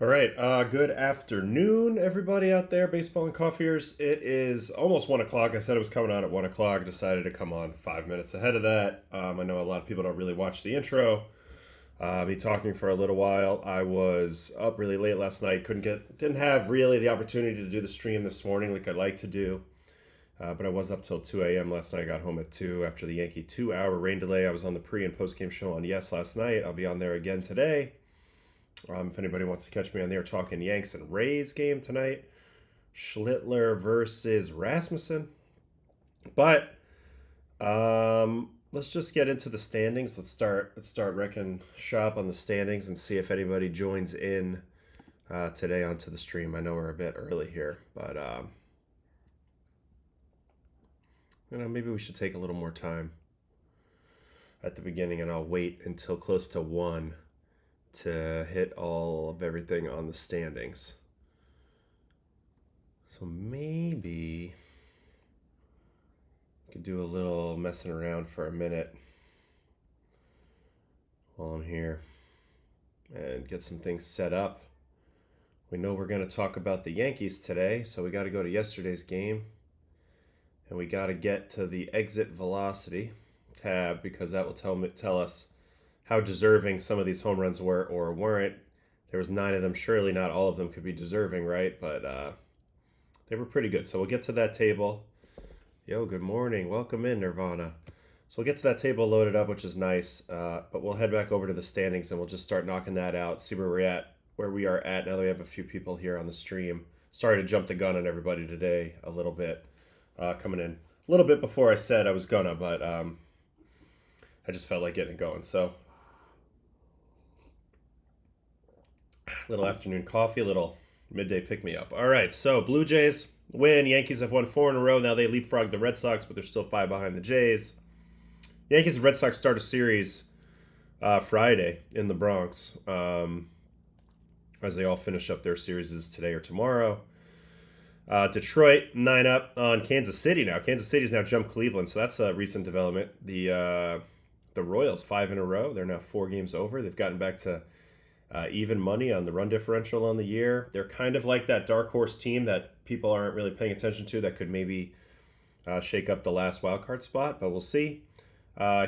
All right, good afternoon, everybody out there, baseball and coffeeers. It is almost 1 o'clock. I said it was coming on at 1 o'clock. Decided to come on 5 minutes ahead of that. I know a lot of people don't really watch the intro. I'll be talking for a little while. I was up really late last night. Didn't have really the opportunity to do the stream this morning like I'd like to do. But I was up till 2 a.m. last night. I got home at 2 after the Yankee 2-hour rain delay. I was on the pre and post game show on Yes last night. I'll be on there again today. If anybody wants to catch me on there talking Yanks and Rays game tonight, Schlittler versus Rasmussen. But let's just get into the standings. Let's start wrecking shop on the standings and see if anybody joins in today onto the stream. I know we're a bit early here, but maybe we should take a little more time at the beginning, and I'll wait until close to 1 to hit all of everything on the standings. So maybe I could do a little messing around for a minute while I'm here and get some things set up. We know we're going to talk about the Yankees today, so we got to go to yesterday's game, and we got to get to the exit velocity tab because that will tell us how deserving some of these home runs were or weren't. There was 9 of them. Surely not all of them could be deserving, right? But they were pretty good. So we'll get to that table. Yo, good morning. Welcome in, Nirvana. So we'll get to that table loaded up, which is nice. But we'll head back over to the standings and we'll just start knocking that out. See where we are at now that we have a few people here on the stream. Sorry to jump the gun on everybody today a little bit. Coming in a little bit before I said I was gonna, but I just felt like getting it going. So little afternoon coffee, a little midday pick-me-up. All right, so Blue Jays win. Yankees have won 4 in a row. Now they leapfrog the Red Sox, but they're still 5 behind the Jays. Yankees and Red Sox start a series Friday in the Bronx as they all finish up their series today or tomorrow. Detroit 9 up on Kansas City now. Kansas City's now jumped Cleveland, so that's a recent development. The Royals 5 in a row. They're now 4 games over. They've gotten back to even money on the run differential on the year. They're kind of like that dark horse team that people aren't really paying attention to that could maybe shake up the last wild card spot, but we'll see.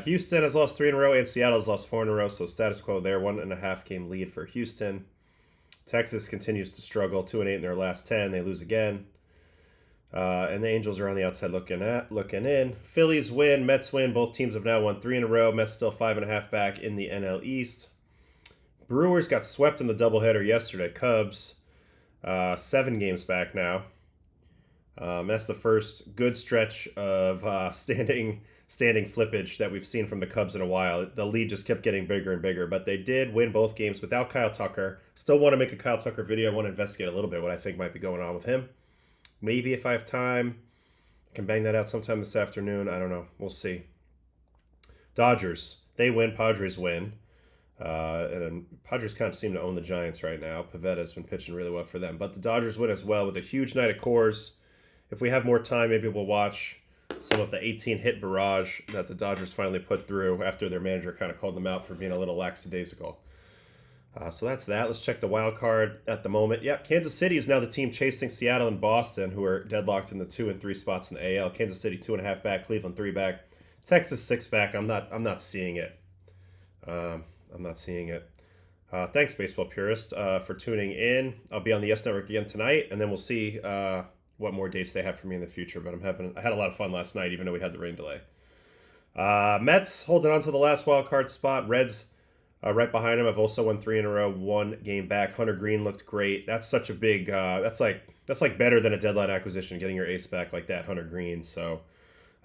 Houston has lost 3 in a row, and Seattle has lost 4 in a row, so status quo there. 1.5 game lead for Houston. Texas continues to struggle, 2-8 in their last 10. They lose again. And the Angels are on the outside looking in. Phillies win, Mets win. Both teams have now won 3 in a row. Mets still 5.5 back in the NL East. Brewers got swept in the doubleheader yesterday. Cubs, 7 games back now. That's the first good stretch of standing flippage that we've seen from the Cubs in a while. The lead just kept getting bigger and bigger, but they did win both games without Kyle Tucker. Still want to make a Kyle Tucker video. I want to investigate a little bit what I think might be going on with him. Maybe if I have time, I can bang that out sometime this afternoon. I don't know. We'll see. Dodgers, they win. Padres win. And Padres kind of seem to own the Giants right now. Pavetta's been pitching really well for them. But the Dodgers win as well with a huge night of Coors. If we have more time, maybe we'll watch some of the 18-hit barrage that the Dodgers finally put through after their manager kind of called them out for being a little lackadaisical. So that's that. Let's check the wild card at the moment. Yeah, Kansas City is now the team chasing Seattle and Boston, who are deadlocked in the 2 and 3 spots in the AL. Kansas City 2.5 back, Cleveland 3 back, Texas 6 back. I'm not seeing it. I'm not seeing it. Thanks, baseball purist, for tuning in. I'll be on the Yes Network again tonight, and then we'll see what more dates they have for me in the future. But I had a lot of fun last night, even though we had the rain delay. Mets holding on to the last wild card spot. Reds right behind them. I've also won 3 in a row, 1 game back. Hunter Green looked great. That's such a big. That's like better than a deadline acquisition, getting your ace back like that, Hunter Green. So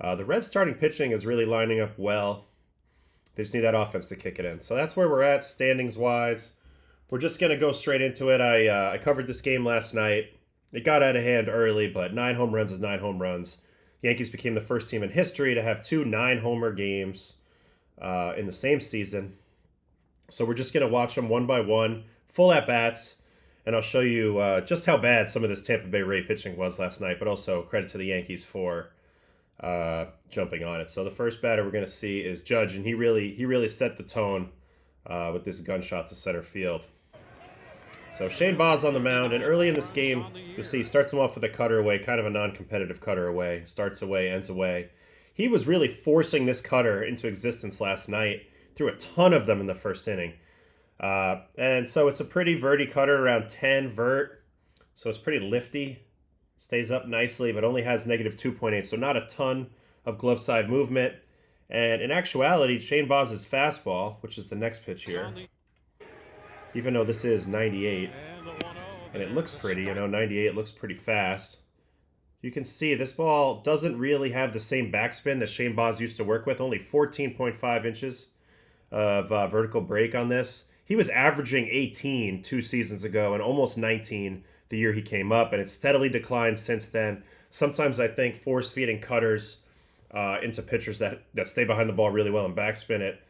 the Reds starting pitching is really lining up well. They just need that offense to kick it in. So that's where we're at standings-wise. We're just going to go straight into it. I covered this game last night. It got out of hand early, but 9 home runs is 9 home runs. Yankees became the first team in history to have 2 9-homer games in the same season. So we're just going to watch them one by one, full at-bats, and I'll show you just how bad some of this Tampa Bay Ray pitching was last night, but also credit to the Yankees for jumping on it. So the first batter we're going to see is Judge, and he really set the tone with this gunshot to center field. So Shane Baz on the mound, and early in this game, you'll see he starts him off with a cutter away, kind of a non-competitive cutter away. Starts away, ends away. He was really forcing this cutter into existence last night. Threw a ton of them in the first inning. And so it's a pretty verty cutter, around 10 vert. So it's pretty lifty. Stays up nicely, but only has negative 2.8, so not a ton of glove side movement. And in actuality, Shane Baz's fastball, which is the next pitch here, even though this is 98, and it looks pretty, 98 looks pretty fast. You can see this ball doesn't really have the same backspin that Shane Baz used to work with, only 14.5 inches of vertical break on this. He was averaging 18 2 seasons ago and almost 19 the year he came up, and it's steadily declined since then. Sometimes I think force-feeding cutters into pitchers that stay behind the ball really well and backspin it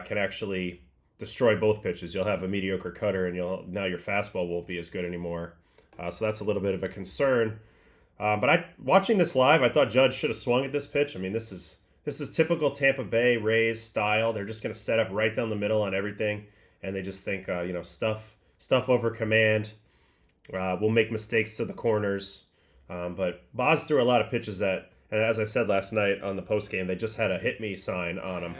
can actually destroy both pitches. You'll have a mediocre cutter, and now your fastball won't be as good anymore. So that's a little bit of a concern. But watching this live, I thought Judge should have swung at this pitch. I mean, this is typical Tampa Bay Rays style. They're just going to set up right down the middle on everything, and they just think, stuff over command. We'll make mistakes to the corners. But Baz threw a lot of pitches that, and as I said last night on the postgame, they just had a hit me sign on them.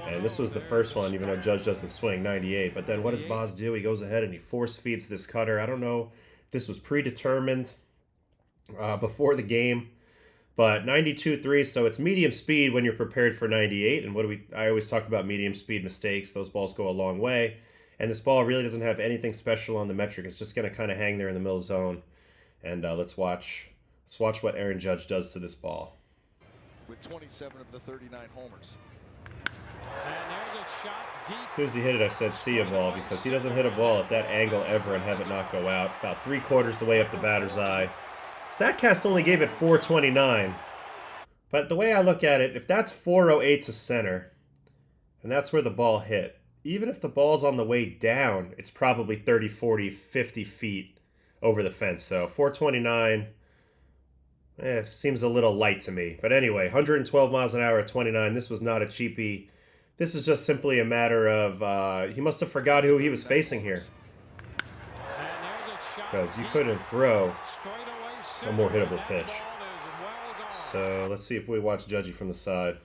And this was the first one, even though Judge doesn't swing, 98. But then what does Baz do? He goes ahead and he force feeds this cutter. I don't know if this was predetermined before the game, but 92.3, so it's medium speed when you're prepared for 98. And I always talk about medium speed mistakes. Those balls go a long way. And this ball really doesn't have anything special on the metric. It's just going to kind of hang there in the middle zone. And let's watch what Aaron Judge does to this ball. With 27 of the 39 homers. As soon as he hit it, I said, see a ball, because he doesn't hit a ball at that angle ever and have it not go out. About 3/4 the way up the batter's eye. StatCast only gave it 429. But the way I look at it, if that's 408 to center, and that's where the ball hit, even if the ball's on the way down, it's probably 30, 40, 50 feet over the fence. So 429 seems a little light to me. But anyway, 112 miles an hour at 29. This was not a cheapie. This is just simply a matter of he must have forgot who he was facing here, because you couldn't throw a more hittable pitch. So let's see if we watch Judgy from the side.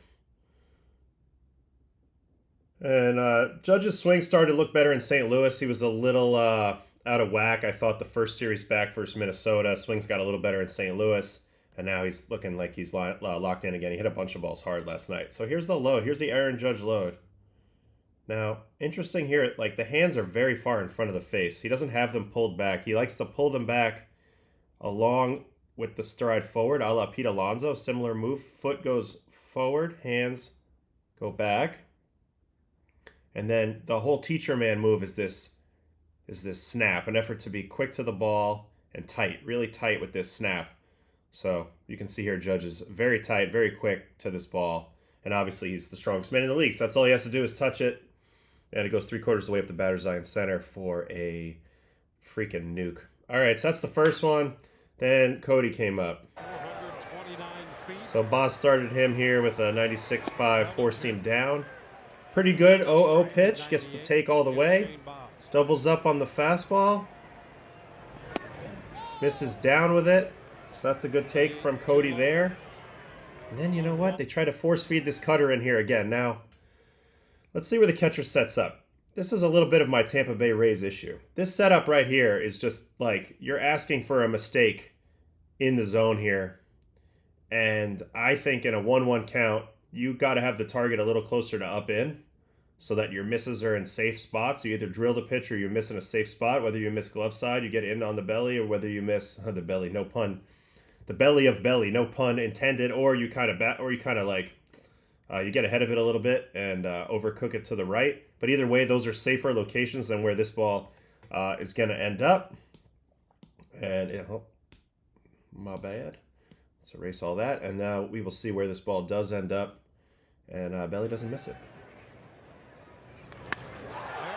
And Judge's swing started to look better in St. Louis. He was a little out of whack. I thought the first series back versus Minnesota, swings got a little better in St. Louis. And now he's looking like he's locked in again. He hit a bunch of balls hard last night. So here's the load. Here's the Aaron Judge load. Now, interesting here, like the hands are very far in front of the face. He doesn't have them pulled back. He likes to pull them back along with the stride forward, a la Pete Alonso. Similar move. Foot goes forward, hands go back. And then the whole teacher man move is this snap, an effort to be quick to the ball and tight, really tight with this snap. So you can see here Judge is very tight, very quick to this ball. And obviously he's the strongest man in the league. So that's all he has to do is touch it. And it goes 3/4 the way up the batter's eye in center for a freaking nuke. All right, so that's the first one. Then Cody came up. So Baz started him here with a 96.5 four-seam down. Pretty good 0-0 pitch. Gets the take all the way. Doubles up on the fastball. Misses down with it. So that's a good take from Cody there. And then you know what? They try to force feed this cutter in here again. Now, let's see where the catcher sets up. This is a little bit of my Tampa Bay Rays issue. This setup right here is just like you're asking for a mistake in the zone here. And I think in a 1-1 count, you got to have the target a little closer to up in so that your misses are in safe spots. You either drill the pitch or you miss in a safe spot. Whether you miss glove side, you get in on the belly, or whether you miss the belly, no pun. The belly of belly, no pun intended, or you kind of you get ahead of it a little bit and overcook it to the right. But either way, those are safer locations than where this ball is going to end up. And my bad. Let's erase all that. And now we will see where this ball does end up. And belly doesn't miss it.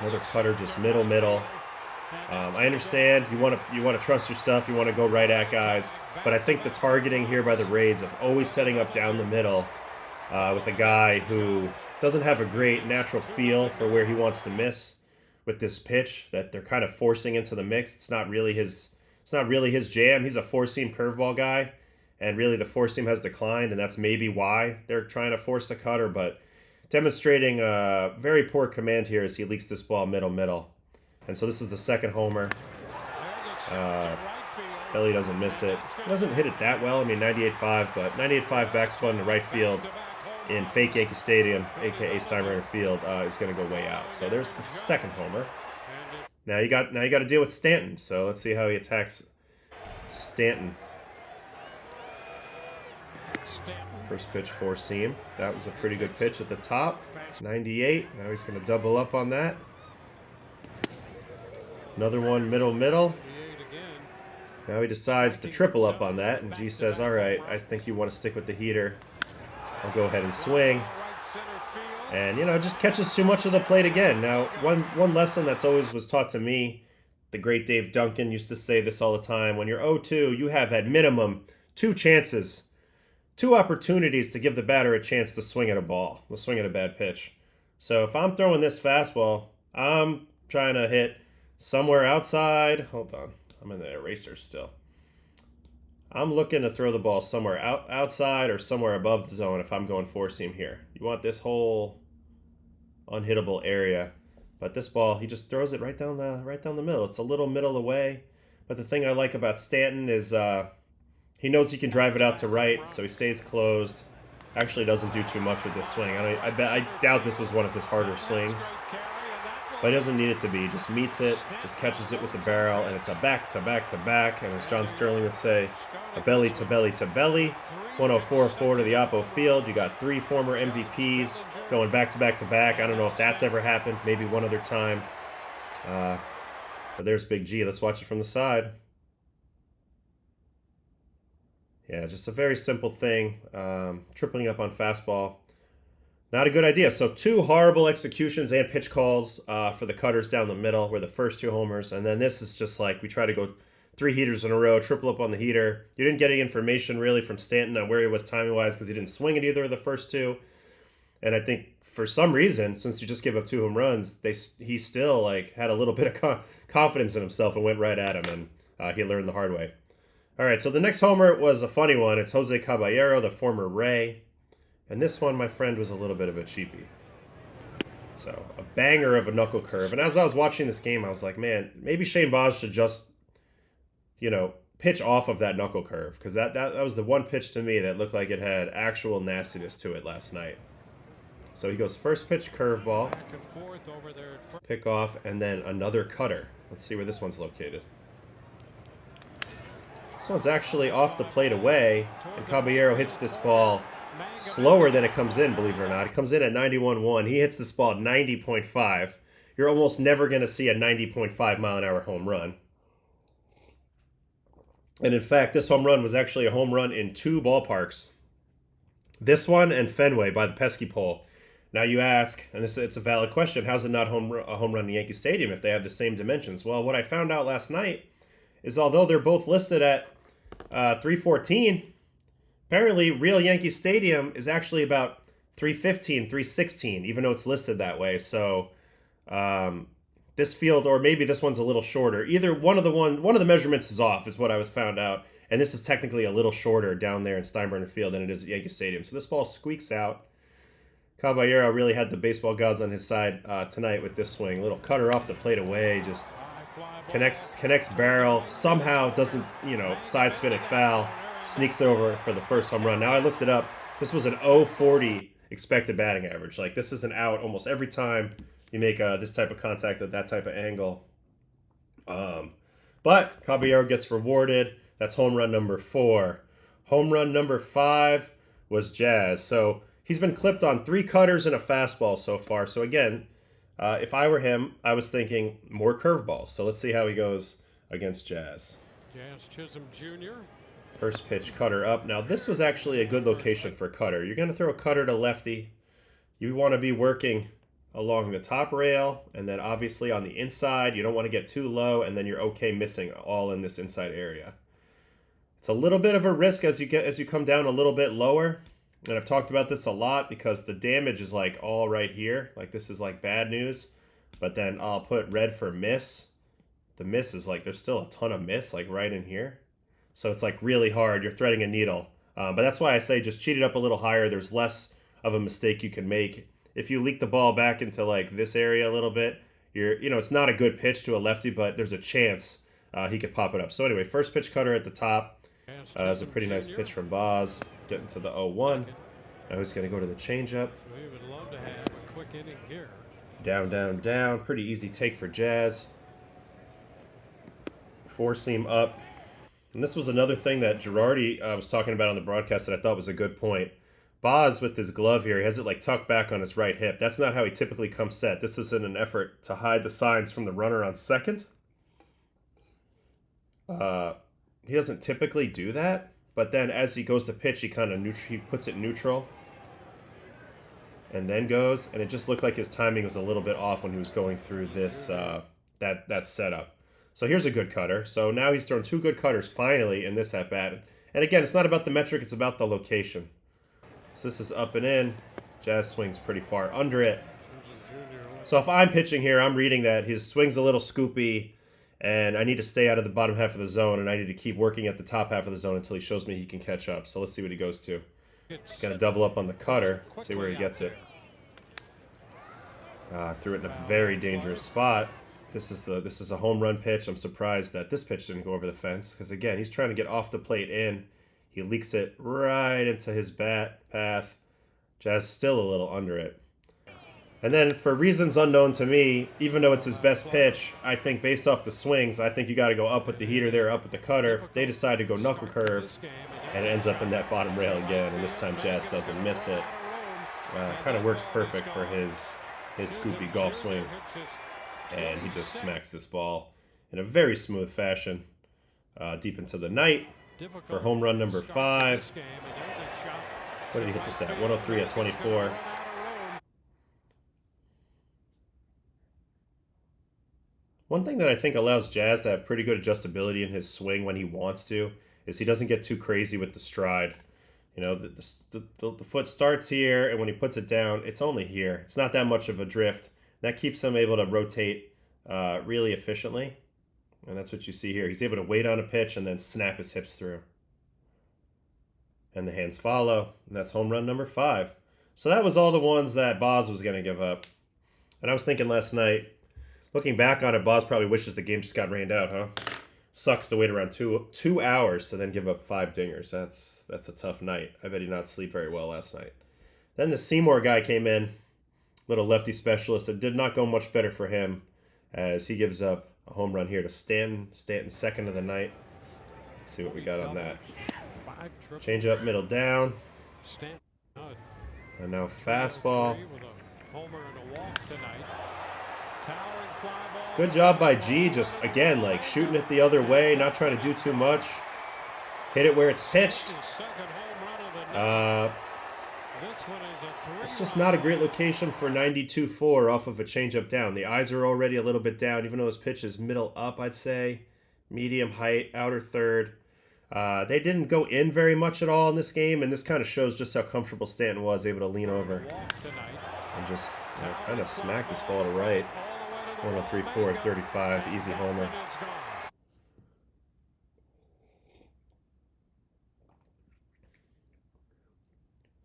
Another cutter, just middle. I understand you want to trust your stuff. You want to go right at guys. But I think the targeting here by the Rays of always setting up down the middle with a guy who doesn't have a great natural feel for where he wants to miss. with this pitch that they're kind of forcing into the mix. It's not really his jam. He's a four-seam curveball guy, and really the four-seam has declined, and that's maybe why they're trying to force the cutter, but demonstrating very poor command here as he leaks this ball middle. And so this is the second homer. Billy doesn't miss it. He doesn't hit it that well. I mean, 98.5, but 98.5 backspun to right field in fake Yankee Stadium, aka Steinbrenner Field, is going to go way out. So there's the second homer. Now you got to deal with Stanton. So let's see how he attacks Stanton. First pitch, four seam. That was a pretty good pitch at the top. 98. Now he's going to double up on that. Another one, middle. Now he decides to triple up on that, and G says, all right, I think you want to stick with the heater. I'll go ahead and swing. And, you know, just catches too much of the plate again. Now, one lesson that's always was taught to me, the great Dave Duncan used to say this all the time, when you're 0-2, you have at minimum 2 chances, 2 opportunities to give the batter a chance to swing at a ball, to swing at a bad pitch. So if I'm throwing this fastball, I'm trying to hit somewhere outside. Hold on. I'm in the eraser still. I'm looking to throw the ball somewhere outside or somewhere above the zone if I'm going four-seam here. You want this whole unhittable area. But this ball, he just throws it right down the middle. It's a little middle away. But the thing I like about Stanton is he knows he can drive it out to right, so he stays closed. Actually doesn't do too much with this swing. I doubt this was one of his harder swings. But he doesn't need it to be. He just meets it, just catches it with the barrel, and it's a back-to-back-to-back. And as John Sterling would say, a belly-to-belly-to-belly. 104-4 to the Oppo field. You got 3 former MVPs going back-to-back-to-back. I don't know if that's ever happened. Maybe one other time. But there's Big G. Let's watch it from the side. Yeah, just a very simple thing. Tripling up on fastball. Not a good idea. So 2 horrible executions and pitch calls for the cutters down the middle were the first 2 homers. And then this is just like we try to go 3 heaters in a row, triple up on the heater. You didn't get any information really from Stanton on where he was timing-wise because he didn't swing at either of the first 2. And I think for some reason, since you just gave up 2 home runs, he still like had a little bit of confidence in himself and went right at him, and he learned the hard way. All right, so the next homer was a funny one. It's Jose Caballero, the former Ray. And this one, my friend, was a little bit of a cheapie. So, a banger of a knuckle curve. And as I was watching this game, I was like, man, maybe Shane Baz should just, you know, pitch off of that knuckle curve. Because that was the one pitch to me that looked like it had actual nastiness to it last night. So he goes first pitch curveball, pick off, and then another cutter. Let's see where this one's located. This one's actually off the plate away, and Caballero hits this ball slower than it comes in, believe it or not. It comes in at 91.1. He hits this ball at 90.5. You're almost never going to see a 90.5 mile an hour home run. And in fact, this home run was actually a home run in 2 ballparks. This one and Fenway by the pesky pole. Now you ask, and it's a valid question, how's it not a home run in Yankee Stadium if they have the same dimensions? Well, what I found out last night is although they're both listed at 314, apparently, real Yankee Stadium is actually about 315, 316, even though it's listed that way. So this field, or maybe this one's a little shorter. Either one of the measurements is off, is what I was found out. And this is technically a little shorter down there in Steinbrenner Field than it is at Yankee Stadium. So this ball squeaks out. Caballero really had the baseball gods on his side tonight with this swing. Little cutter off the plate away, just connects barrel. Somehow doesn't, side spin it foul. Sneaks it over for the first home run. Now I looked it up. This was an 0.40 expected batting average. Like, this is an out almost every time you make this type of contact at that type of angle. But Caballero gets rewarded. That's home run number 4. Home run number 5 was Jazz. So he's been clipped on 3 cutters and a fastball so far. So again, if I were him, I was thinking more curveballs. So let's see how he goes against Jazz. Jazz Chisholm Jr. First pitch, cutter up. Now, this was actually a good location for cutter. You're going to throw a cutter to lefty. You want to be working along the top rail, and then obviously on the inside. You don't want to get too low, and then you're okay missing all in this inside area. It's a little bit of a risk as you come down a little bit lower. And I've talked about this a lot because the damage is like all right here. Like, this is like bad news. But then I'll put red for miss. The miss is like, there's still a ton of miss, like right in here. So it's like really hard. You're threading a needle. But that's why I say just cheat it up a little higher. There's less of a mistake you can make. If you leak the ball back into like this area a little bit, it's not a good pitch to a lefty, but there's a chance he could pop it up. So anyway, first pitch cutter at the top. That's a pretty nice pitch from Boz. Getting to the 0-1. Now he's going to go to the changeup. We would love to have a quick inning here. Down, down, down. Pretty easy take for Jazz. Four seam up. And this was another thing that Girardi was talking about on the broadcast that I thought was a good point. Boz with his glove here, he has it like tucked back on his right hip. That's not how he typically comes set. This is in an effort to hide the signs from the runner on second. He doesn't typically do that, but then as he goes to pitch, he kind of he puts it neutral and then goes, and it just looked like his timing was a little bit off when he was going through this that setup. So here's a good cutter. So now he's thrown two good cutters finally in this at bat. And again, it's not about the metric, it's about the location. So this is up and in. Jazz swings pretty far under it. So if I'm pitching here, I'm reading that his swing's a little scoopy, and I need to stay out of the bottom half of the zone, and I need to keep working at the top half of the zone until he shows me he can catch up. So let's see what he goes to. Got to double up on the cutter, see where he gets it. Threw it in a very dangerous spot. This is a home run pitch. I'm surprised that this pitch didn't go over the fence, because again, he's trying to get off the plate in. He leaks it right into his bat path. Jazz still a little under it. And then, for reasons unknown to me, even though it's his best pitch, I think based off the swings, I think you got to go up with the heater there, up with the cutter. They decide to go knuckle curve, and it ends up in that bottom rail again. And this time Jazz doesn't miss it. Kind of works perfect for his scoopy golf swing. And he just smacks this ball in a very smooth fashion deep into the night for home run number 5. What did he hit this at? 103 at 24. One thing that I think allows Jazz to have pretty good adjustability in his swing when he wants to is he doesn't get too crazy with the stride. You know, the foot starts here, and when he puts it down, it's only here. It's not that much of a drift. That keeps him able to rotate really efficiently. And that's what you see here. He's able to wait on a pitch and then snap his hips through. And the hands follow. And that's home run number 5. So that was all the ones that Boz was going to give up. And I was thinking last night, looking back on it, Boz probably wishes the game just got rained out, huh? Sucks to wait around two hours to then give up 5 dingers. That's a tough night. I bet he did not sleep very well last night. Then the Seymour guy came in, little lefty specialist. It did not go much better for him as he gives up a home run here to Stanton. Stanton second of the night. Let's see what we got on that. Change up, middle down. And now fastball. Good job by G, just again like shooting it the other way, not trying to do too much. Hit it where it's pitched. It's just not a great location for 92-4 off of a changeup down. The eyes are already a little bit down, even though his pitch is middle up, I'd say. Medium height, outer third. They didn't go in very much at all in this game, and this kind of shows just how comfortable Stanton was, able to lean over and just kind of smack this ball to right. 103-4 at 35, easy homer.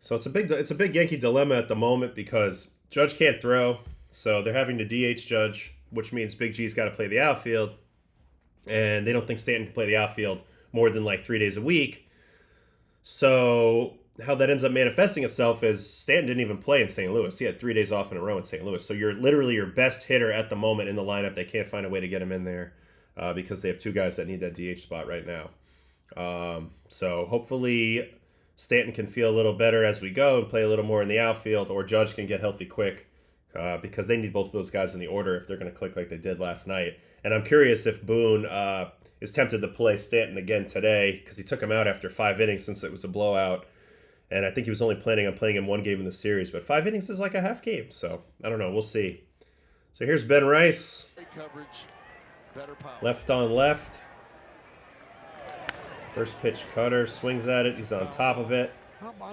So it's a big Yankee dilemma at the moment because Judge can't throw, so they're having to DH Judge, which means Big G's got to play the outfield, and they don't think Stanton can play the outfield more than like 3 days a week. So how that ends up manifesting itself is Stanton didn't even play in St. Louis. He had 3 days off in a row in St. Louis. So you're literally your best hitter at the moment in the lineup. They can't find a way to get him in there because they have 2 guys that need that DH spot right now. So hopefully Stanton can feel a little better as we go and play a little more in the outfield, or Judge can get healthy quick because they need both of those guys in the order if they're going to click like they did last night. And I'm curious if Boone is tempted to play Stanton again today because he took him out after 5 innings since it was a blowout. And I think he was only planning on playing him 1 game in the series, but 5 innings is like a half game. So I don't know. We'll see. So here's Ben Rice. Left on left. First pitch cutter, swings at it. He's on top of it,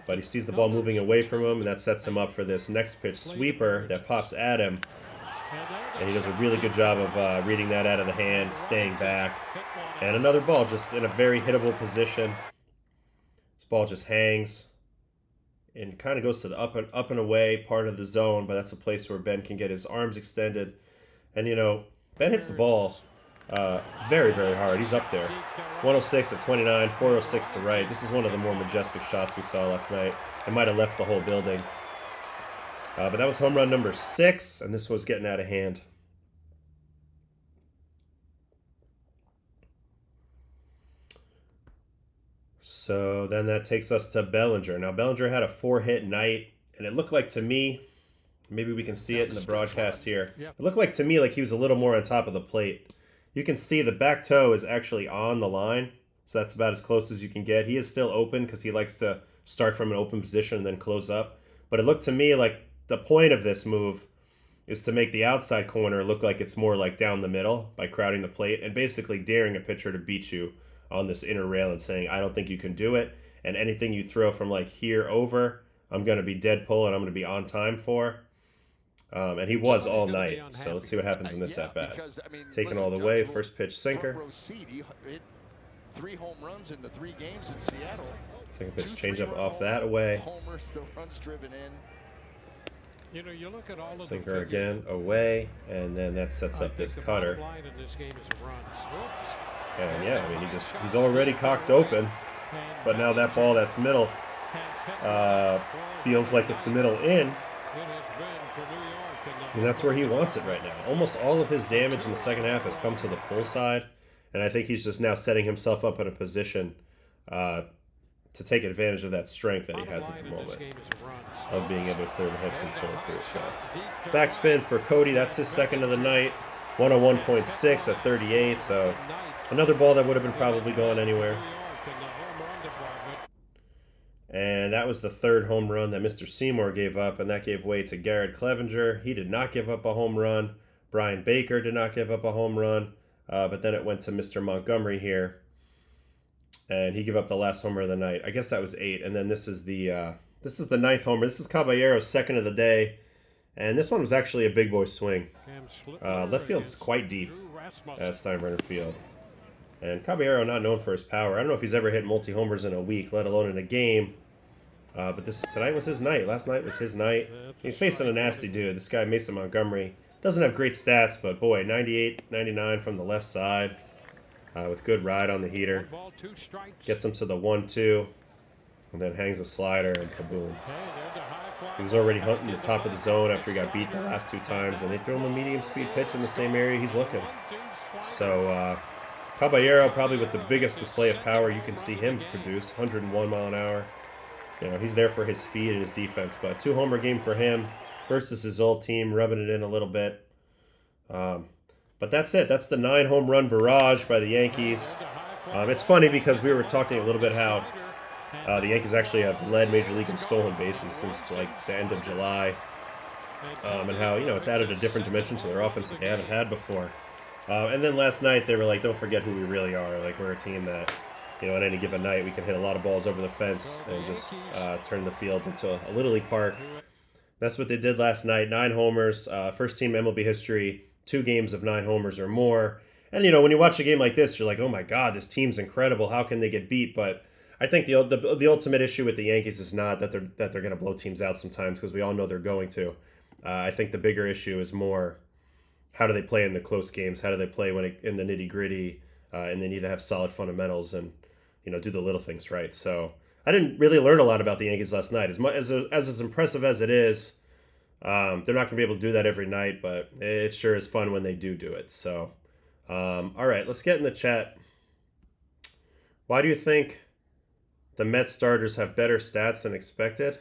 but he sees the ball moving away from him, and that sets him up for this next pitch sweeper that pops at him. And he does a really good job of reading that out of the hand, staying back. And another ball just in a very hittable position. This ball just hangs and kind of goes to the up and away part of the zone, but that's a place where Ben can get his arms extended. And, you know, Ben hits the ball very, very hard. He's up there. 106 at 29, 406 to right. This is one of the more majestic shots we saw last night. It might have left the whole building. But that was home run number 6, and this was getting out of hand. So then that takes us to Bellinger. Now, Bellinger had a 4-hit night, and it looked like to me, maybe we can see it in the broadcast here. It looked like to me like he was a little more on top of the plate. You can see the back toe is actually on the line, so that's about as close as you can get. He is still open because he likes to start from an open position and then close up. But it looked to me like the point of this move is to make the outside corner look like it's more like down the middle by crowding the plate and basically daring a pitcher to beat you on this inner rail and saying, I don't think you can do it. And anything you throw from like here over, I'm going to be dead pull and I'm going to be on time for. And he was all night. So let's see what happens in this at bat. Taking all the way, first pitch sinker. 3 home runs in the 3 games in Seattle. Second pitch changeup off that away. Homer, still runs driven in. You know, you look at all of Sinker again away, and then that sets up this cutter. And yeah, I mean he's already cocked open, but now that ball that's middle feels like it's the middle in. And that's where he wants it right now. Almost all of his damage in the second half has come to the pull side, and I think he's just now setting himself up in a position to take advantage of that strength that he has at the moment of being able to clear the hips and pull it through. So backspin for Cody, that's his second of the night. 101.6 at 38, so another ball that would have been probably going anywhere. And that was the 3rd home run that Mr. Seymour gave up, and that gave way to Garrett Clevenger. He did not give up a home run. Brian Baker did not give up a home run, but then it went to Mr. Montgomery here, and he gave up the last homer of the night. I guess that was 8, and then this is the 9th homer. This is Caballero's second of the day, and this one was actually a big boy swing. Left field's quite deep at Steinbrenner Field. And Caballero not known for his power. I don't know if he's ever hit multi-homers in a week, let alone in a game. But tonight was his night. Last night was his night. He's facing a nasty dude. This guy, Mason Montgomery, doesn't have great stats, but boy, 98, 99 from the left side with good ride on the heater. Gets him to the 1-2, and then hangs a slider and kaboom. He was already hunting the top of the zone after he got beat the last 2 times, and they threw him a medium-speed pitch in the same area he's looking. So, Caballero probably with the biggest display of power you can see him produce, 101 mile an hour. You know, he's there for his speed and his defense, but 2-homer game for him versus his old team, rubbing it in a little bit. But that's it. That's the 9 home run barrage by the Yankees. It's funny because we were talking a little bit how the Yankees actually have led Major League in stolen bases since like the end of July, and how, you know, it's added a different dimension to their offense that they haven't had before. And then last night they were like, don't forget who we really are. Like, we're a team that, you know, on any given night we can hit a lot of balls over the fence and just turn the field into a Little League park. That's what they did last night. 9 homers, first team MLB history, 2 games of 9 homers or more. And, you know, when you watch a game like this, you're like, oh my God, this team's incredible. How can they get beat? But I think the ultimate issue with the Yankees is not that they're going to blow teams out sometimes, because we all know they're going to. I think the bigger issue is more, how do they play in the close games? How do they play in the nitty gritty? And they need to have solid fundamentals and, you know, do the little things right. So I didn't really learn a lot about the Yankees last night. As impressive as it is, they're not going to be able to do that every night, but it sure is fun when they do it. So, all right, let's get in the chat. Why do you think the Mets starters have better stats than expected?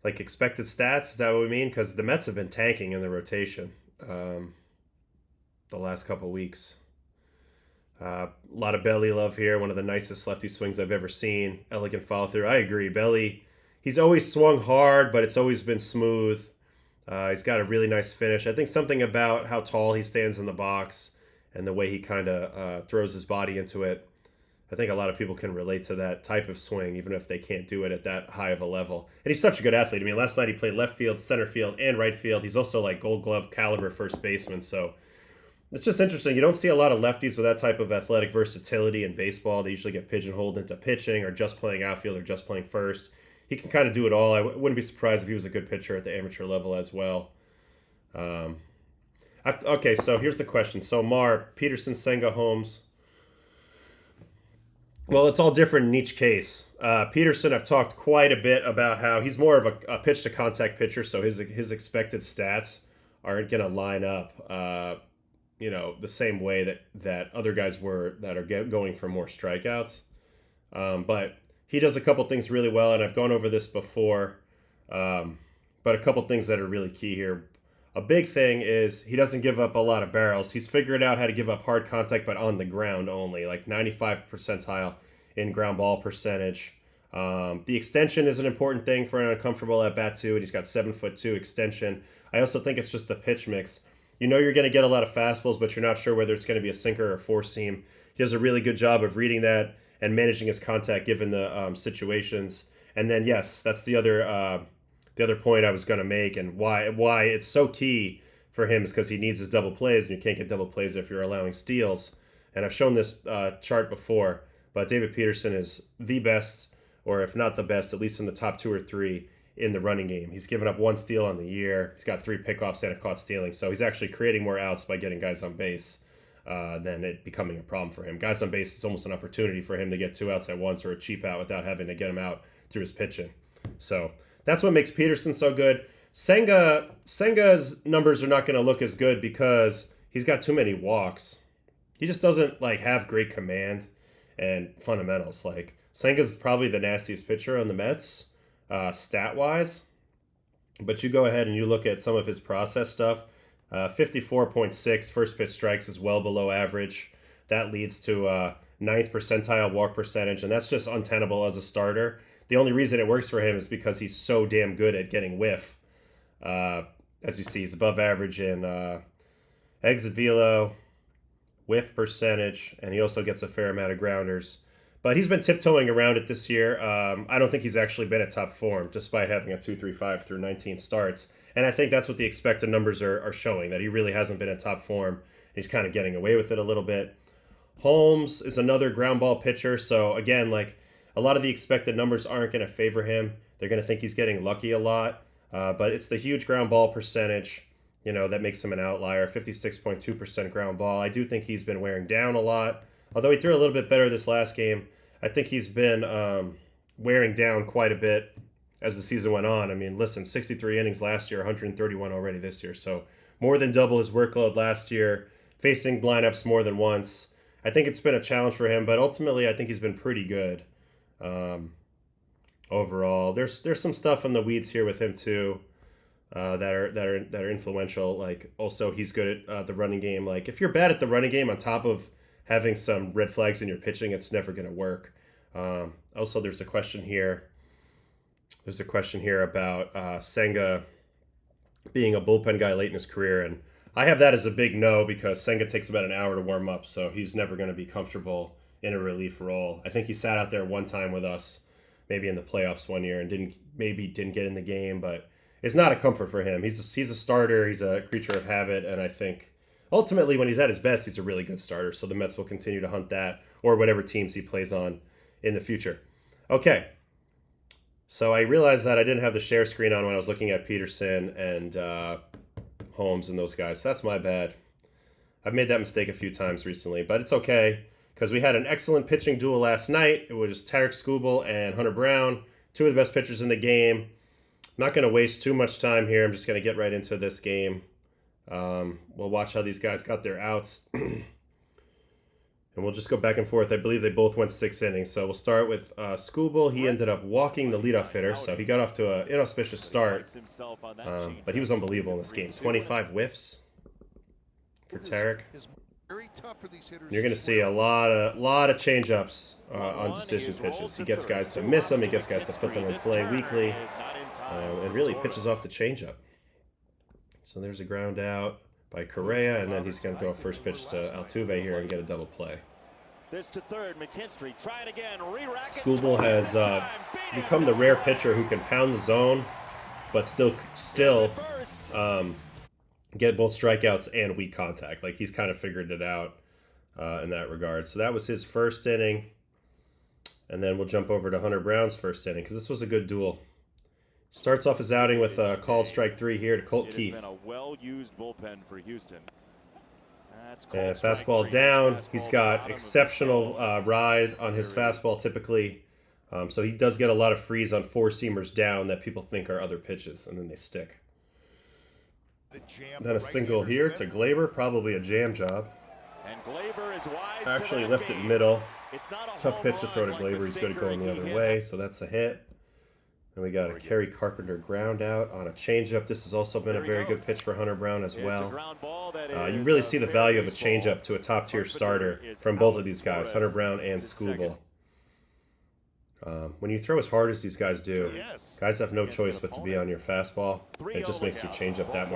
Like expected stats, is that what we mean? Because the Mets have been tanking in the rotation the last couple weeks. A lot of Belly love here. One of the nicest lefty swings I've ever seen. Elegant follow through. I agree. Belly, he's always swung hard, but it's always been smooth. He's got a really nice finish. I think something about how tall he stands in the box and the way he kind of throws his body into it I think a lot of people can relate to that type of swing, even if they can't do it at that high of a level. And he's such a good athlete. I mean, last night he played left field, center field, and right field. He's also like Gold Glove caliber first baseman. So it's just interesting. You don't see a lot of lefties with that type of athletic versatility in baseball. They usually get pigeonholed into pitching or just playing outfield or just playing first. He can kind of do it all. I wouldn't be surprised if he was a good pitcher at the amateur level as well. Okay, so here's the question. So Mar, Peterson, Senga, Holmes. Well, it's all different in each case. Peterson, I've talked quite a bit about how he's more of a pitch-to-contact pitcher, so his expected stats aren't going to line up, the same way that other guys were that are going for more strikeouts. But he does a couple things really well, and I've gone over this before, but a couple things that are really key here. A big thing is he doesn't give up a lot of barrels. He's figured out how to give up hard contact, but on the ground only, like 95 percentile in ground ball percentage. The extension is an important thing for an uncomfortable at bat too, and he's got 7'2" extension. I also think it's just the pitch mix. You know you're going to get a lot of fastballs, but you're not sure whether it's going to be a sinker or a four seam. He does a really good job of reading that and managing his contact given the situations. And then yes, that's the other point I was going to make, and why it's so key for him is because he needs his double plays, and you can't get double plays if you're allowing steals. And I've shown this chart before, but David Peterson is the best, or if not the best, at least in the top 2 or 3 in the running game. He's given up 1 steal on the year. He's got 3 pickoffs and a caught stealing, so he's actually creating more outs by getting guys on base than it becoming a problem for him. Guys on base, it's almost an opportunity for him to get 2 outs at once or a cheap out without having to get him out through his pitching. So that's what makes Peterson so good. Senga's numbers are not going to look as good because he's got too many walks. He just doesn't have great command and fundamentals. Senga's probably the nastiest pitcher on the Mets, stat-wise. But you go ahead and you look at some of his process stuff. 54.6 first pitch strikes is well below average. That leads to 9th percentile walk percentage, and that's just untenable as a starter. The only reason it works for him is because he's so damn good at getting whiff. As you see, he's above average in exit velo, whiff percentage, and he also gets a fair amount of grounders. But he's been tiptoeing around it this year. I don't think he's actually been at top form, despite having a 2.35 through 19 starts. And I think that's what the expected numbers are showing, that he really hasn't been at top form. He's kind of getting away with it a little bit. Holmes is another ground ball pitcher. So again, a lot of the expected numbers aren't going to favor him. They're going to think he's getting lucky a lot. But it's the huge ground ball percentage, that makes him an outlier. 56.2% ground ball. I do think he's been wearing down a lot. Although he threw a little bit better this last game, I think he's been wearing down quite a bit as the season went on. I mean, listen, 63 innings last year, 131 already this year. So more than double his workload last year, facing lineups more than once. I think it's been a challenge for him, but ultimately I think he's been pretty good. Overall, there's some stuff in the weeds here with him too, that are influential. Also he's good at the running game. If you're bad at the running game on top of having some red flags in your pitching, it's never going to work. Also, there's a question here. There's a question here about Senga being a bullpen guy late in his career, and I have that as a big no because Senga takes about an hour to warm up, so he's never going to be comfortable in a relief role. I think he sat out there one time with us, maybe in the playoffs one year, and didn't get in the game, but it's not a comfort for him. He's a starter. He's a creature of habit, and I think ultimately when he's at his best, he's a really good starter. So the Mets will continue to hunt that or whatever teams he plays on in the future. Okay. So I realized that I didn't have the share screen on when I was looking at Peterson and Holmes and those guys. So that's my bad. I've made that mistake a few times recently, but it's okay because we had an excellent pitching duel last night. It was Tarek Skubal and Hunter Brown, 2 of the best pitchers in the game. I'm not going to waste too much time here. I'm just going to get right into this game. We'll watch how these guys got their outs. And we'll just go back and forth. I believe they both went 6 innings. So we'll start with Skubal. He ended up walking the leadoff hitter, so he got off to an inauspicious start. But he was unbelievable in this game. 25 whiffs for Tarek. You're going to see a lot of change-ups on decision pitches. He gets guys to miss them. He gets guys to put them in play weakly. And really pitches off the changeup. So there's a ground out by Correa, and then he's going to throw a first pitch to Altuve here and get a double play. This to third, McKinstry. Try it again. Re-rack it. Skubal has become the rare pitcher who can pound the zone, but still get both strikeouts and weak contact. Like, he's kind of figured it out in that regard. So that was his first inning. And then we'll jump over to Hunter Brown's first inning because this was a good duel. Starts off his outing with a called strike 3 here to Colt Keith. It has been a well-used bullpen for Houston. And fastball down. He's got exceptional ride on his fastball typically. So he does get a lot of freeze on four-seamers down that people think are other pitches, and then they stick. Then a single here to Glaber, probably a jam job. And Glaber is wise. Actually left it middle. It's not a Tough pitch to throw to Glaber. He's good at going the other way, so that's a hit. And we got a Kerry Carpenter ground out on a changeup. This has also been a very good pitch for Hunter Brown as well. You really see the value of a changeup to a top-tier starter from both of these guys, Hunter Brown and Skubal. When you throw as hard as these guys do, guys have no choice but to be on your fastball. It just makes your changeup that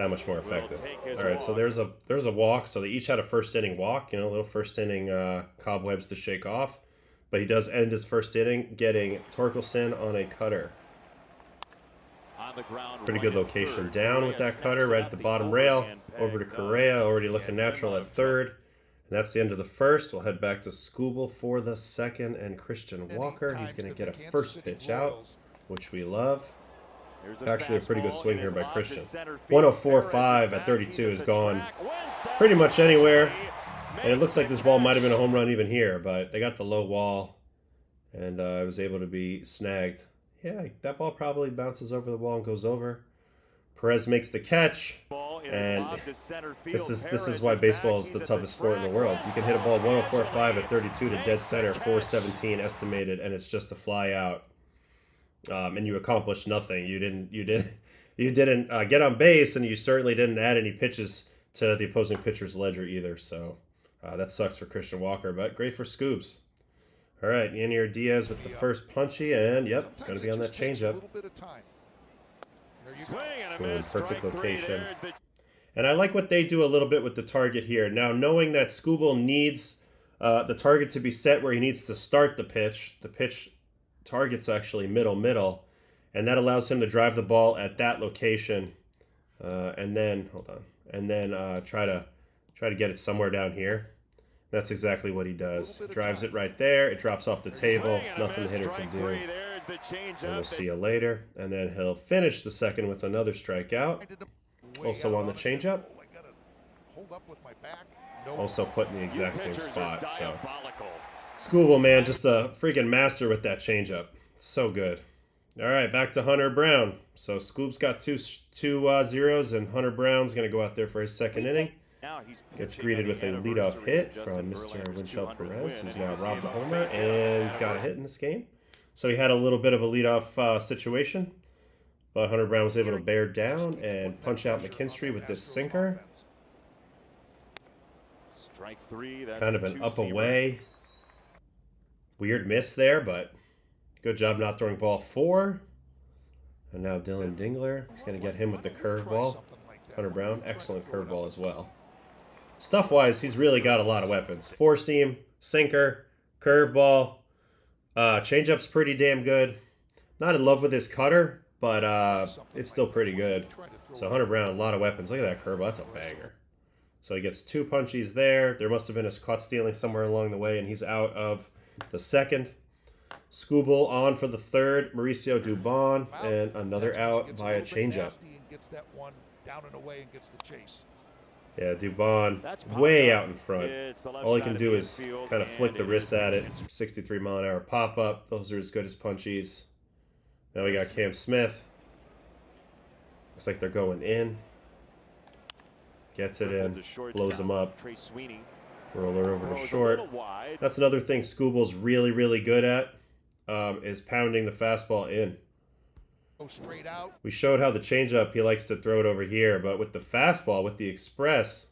much more effective. All right, so there's a walk. So they each had a first inning walk, a little first inning cobwebs to shake off. But he does end his first inning getting Torkelson on a cutter. Pretty good location down with that cutter right at the bottom rail. Over to Correa, already looking natural at third. And that's the end of the first. We'll head back to Skubal for the second, and Christian Walker. He's going to get a first pitch out, which we love. Actually, a pretty good swing here by Christian. 104.5 at 32 is gone pretty much anywhere. And it looks like this ball might have been a home run even here, but they got the low wall, and I was able to be snagged. Yeah, that ball probably bounces over the wall and goes over. Perez makes the catch, and this is why baseball is the toughest sport in the world. You can hit a ball 104.5 at 32 to dead center, 417 estimated, and it's just a fly out, and you accomplished nothing. You didn't get on base, and you certainly didn't add any pitches to the opposing pitcher's ledger either. So that sucks for Christian Walker, but great for Scoobs. All right, Yanier Diaz with the first punchy, and yep, it's going to be on that changeup. Perfect location. And I like what they do a little bit with the target here. Now, knowing that Skubal needs the target to be set where he needs to start the pitch target's actually middle, and that allows him to drive the ball at that location, and then try to get it somewhere down here. That's exactly what he does. Drives it right there. It drops off the table. Nothing the hitter can do. And we'll see you later. And then he'll finish the second with another strikeout. Also on the changeup. Also put in the exact same spot. So Skubal, man, just a freaking master with that changeup. So good. All right, back to Hunter Brown. So Scoob's got two zeros, and Hunter Brown's going to go out there for his second inning. Gets greeted with a leadoff hit from Mr. Winchell Perez, who's now robbed a homer and got a hit in this game. So he had a little bit of a leadoff situation, but Hunter Brown was able to bear down and punch out McKinstry with this sinker. Kind of an up away. Weird miss there, but good job not throwing ball 4. And now Dylan Dingler. He's going to get him with the curveball. Hunter Brown, excellent curveball as well. Stuff-wise, he's really got a lot of weapons. Four-seam, sinker, curveball. Changeup's pretty damn good. Not in love with his cutter, but it's still pretty good. So Hunter Brown, a lot of weapons. Look at that curveball. That's a banger. So he gets 2 punchies there. There must have been a caught stealing somewhere along the way, and he's out of the second. Skubal on for the third. Mauricio Dubon, and another out by a changeup. Yeah, Dubon way out in front. All he can do is kind of flick the wrist at it. 63-mile-an-hour pop-up. Those are as good as punchies. Now we got Cam Smith. Looks like they're going in. Gets it in. Blows him up. Roller over to short. That's another thing Skubal's really, really good at, is pounding the fastball in. We showed how the changeup, he likes to throw it over here, but with the fastball, with the express,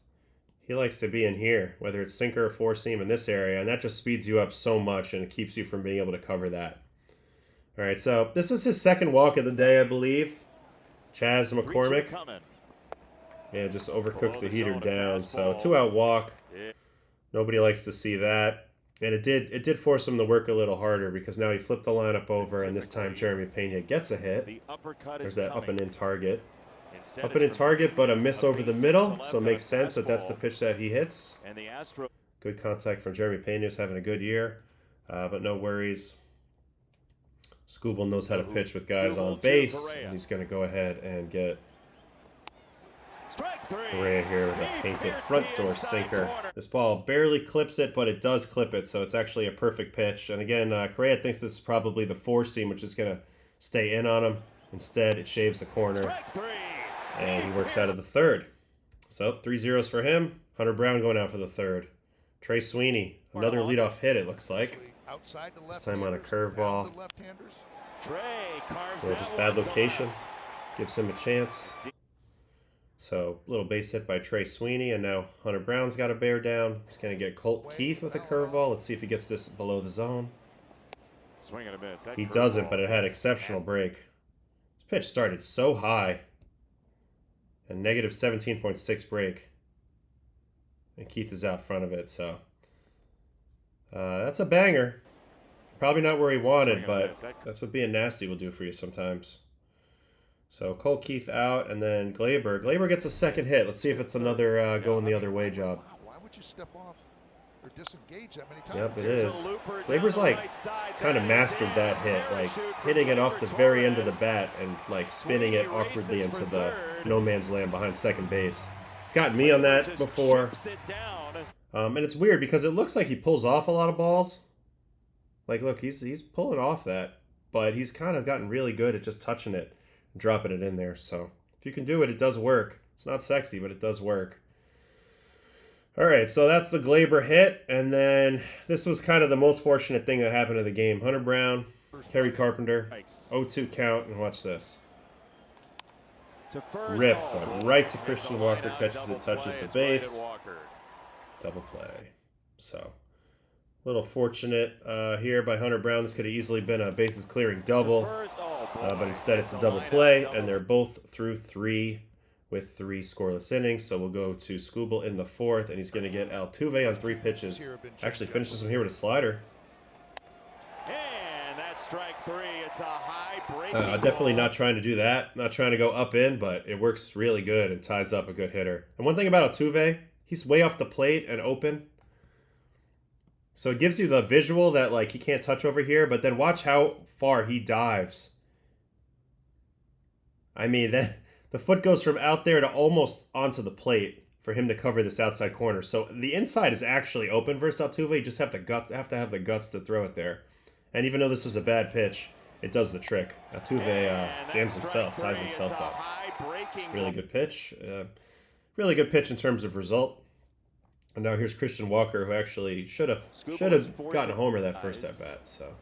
he likes to be in here, whether it's sinker or four-seam in this area, and that just speeds you up so much, and it keeps you from being able to cover that. All right, so this is his second walk of the day, I believe. Chaz McCormick. Yeah, just overcooks the heater down, so 2-out walk. Nobody likes to see that. And it did force him to work a little harder because now he flipped the lineup over, and this time Jeremy Pena gets a hit. There's that up and in target. Up and in target, but a miss over the middle, so it makes sense that that's the pitch that he hits. Good contact from Jeremy Pena, who's having a good year, but no worries. Skubal knows how to pitch with guys on base, and he's going to go ahead and get Correa here with a painted front door sinker. This ball barely clips it, but it does clip it, so it's actually a perfect pitch. And again, Correa thinks this is probably the four seam, which is going to stay in on him. Instead, it shaves the corner, and he works out of the third. So 3-0s for him. Hunter Brown going out for the third. Trey Sweeney, another leadoff hit, it looks like. This time on a curveball. Or just bad location. Gives him a chance. So, little base hit by Trey Sweeney, and now Hunter Brown's got a bear down. He's going to get Colt Keith with a curveball. Let's see if he gets this below the zone. He doesn't, but it had exceptional break. This pitch started so high. A negative 17.6 break. And Keith is out front of it, so that's a banger. Probably not where he wanted, but that's what being nasty will do for you sometimes. So Colt Keith out, and then Glaber. Glaber gets a second hit. Let's see if it's another going the other way job. Why would you step off or disengage that many times? Yep, it is. Glaber's like kind of mastered that hit, like hitting it off the very end of the bat and like spinning it awkwardly into the no man's land behind second base. He's gotten me on that before. And it's weird because it looks like he pulls off a lot of balls. Like, look, he's pulling off that, but he's kind of gotten really good at just touching it and dropping it in there. So if you can do it, it does work. It's not sexy, but it does work. All right, so that's the Glaber hit, and then this was kind of the most fortunate thing that happened to the game. Hunter Brown, Kerry Carpenter, 0-2 count, and watch this. Ripped, but right to Christian Walker, catches it, touches the base. Double play. So, a little fortunate here by Hunter Brown. This could have easily been a bases clearing double, but instead it's a double play, and they're both through three with 3 scoreless innings. So we'll go to Skubal in the 4th, and he's going to get Altuve on 3 pitches. Actually finishes him here with a slider. And that's strike 3. It's a high breaking definitely not trying to do that. Not trying to go up in, but it works really good and ties up a good hitter. And one thing about Altuve, he's way off the plate and open. So it gives you the visual that like he can't touch over here, but then watch how far he dives. I mean, the foot goes from out there to almost onto the plate for him to cover this outside corner. So the inside is actually open versus Altuve. You just have to have the guts to throw it there. And even though this is a bad pitch, it does the trick. Altuve jams himself, ties himself up. Really good pitch. Really good pitch in terms of result. And now here's Christian Walker, who actually should have gotten a homer that first at bat. So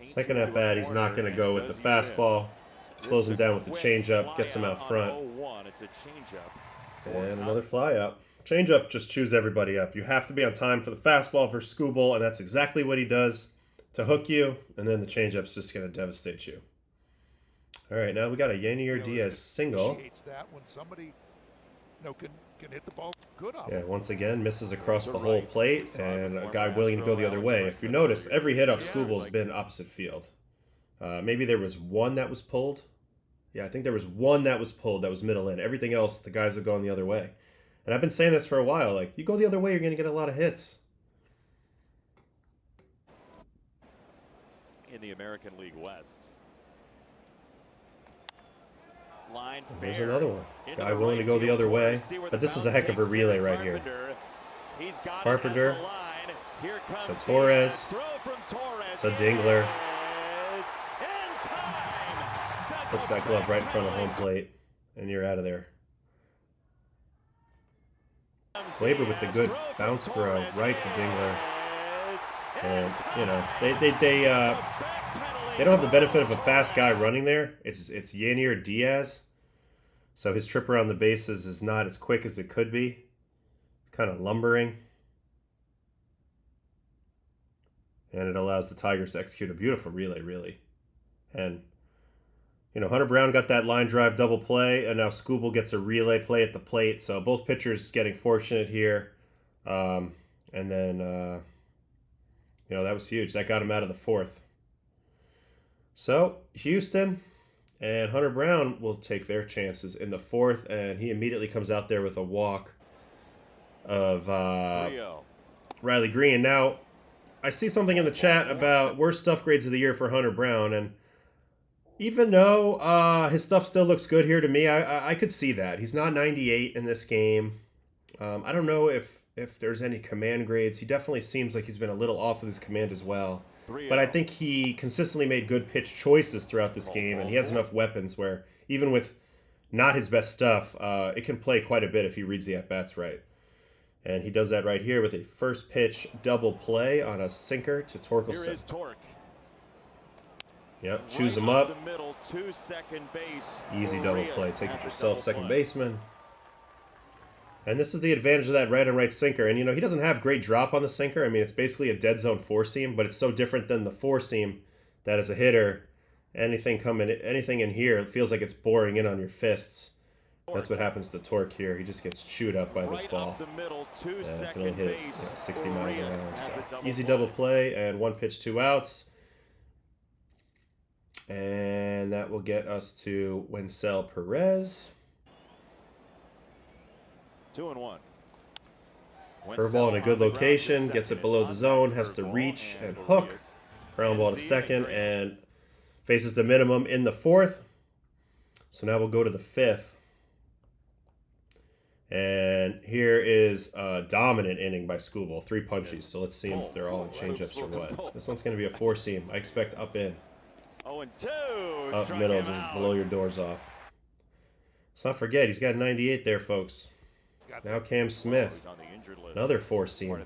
second at bat, he's not going to go with the fastball. Slows him down with the changeup, gets him out front. And another fly up. Changeup just chews everybody up. You have to be on time for the fastball for Skubal, and that's exactly what he does to hook you. And then the changeup's just going to devastate you. All right, now we got a Yannier Diaz single. That when somebody, can hit the ball good off. Yeah, once again, misses across the whole plate, and a guy willing to go the other way. If you notice, every hit off Skubal has been opposite field. Maybe there was one that was pulled. Yeah, I think there was one that was pulled that was middle in. Everything else, the guys are going the other way. And I've been saying this for a while. Like, you go the other way, you're going to get a lot of hits. In the American League West. There's another one. Guy willing to go the other way. But this is a heck of a relay right here. Carpenter. So Torres. So Dingler. Puts that glove right in front of home plate. And you're out of there. Glaber with the good bounce throw right to Dingler. And, you know, they don't have the benefit of a fast guy running there. It's Yannier Diaz. So his trip around the bases is not as quick as it could be. It's kind of lumbering. And it allows the Tigers to execute a beautiful relay, really. And, you know, Hunter Brown got that line drive double play, and now Skubal gets a relay play at the plate. So both pitchers getting fortunate here. And then, you know, that was huge. That got him out of the fourth. So Houston and Hunter Brown will take their chances in the fourth, and he immediately comes out there with a walk of Riley Green. Now, I see something in the chat about worst stuff grades of the year for Hunter Brown, and even though his stuff still looks good here to me, I could see that. He's not 98 in this game. I don't know if there's any command grades. He definitely seems like he's been a little off with his command as well. But I think he consistently made good pitch choices throughout this game, and he has enough weapons where even with not his best stuff, it can play quite a bit if he reads the at-bats right. And he does that right here with a first pitch double play on a sinker to Torkelson. Yep, chews him up. Easy double play. Take it yourself, second baseman. And this is the advantage of that right and right sinker. And, you know, he doesn't have great drop on the sinker. I mean, it's basically a dead zone four seam, but it's so different than the four seam that as a hitter, anything in here, it feels like it's boring in on your fists. That's what happens to Torque here. He just gets chewed up by this ball. Can only hit it 60 miles an hour. So easy double play and one pitch, 2 outs. And that will get us to Wencel Perez. 2-1. Curveball in a good location, gets it below the zone, has to reach and hook. Ground ball to second and faces the minimum in the fourth. So now we'll go to the fifth. And here is a dominant inning by Skubal. 3 punchies, so let's see if they're all in changeups or what. This one's going to be a four seam. I expect up in. 0-2. Up middle, just blow your doors off. Let's not forget, he's got 98 there, folks. Now Cam Smith. Another four seam.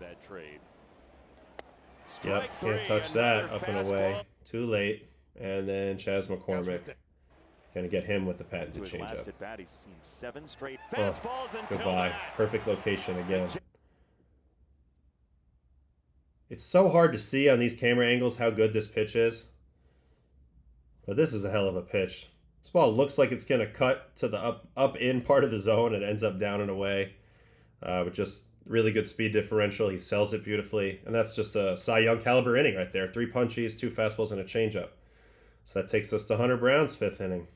Yep, can't touch that. Up and away. Too late. And then Chas McCormick. Gonna get him with the patented changeup. Oh, goodbye. Perfect location again. It's so hard to see on these camera angles how good this pitch is. But this is a hell of a pitch. This ball looks like it's going to cut to the up in part of the zone and ends up down and away. With just really good speed differential. He sells it beautifully. And that's just a Cy Young caliber inning right there. 3 punchies, 2 fastballs, and a changeup. So that takes us to Hunter Brown's 5th inning.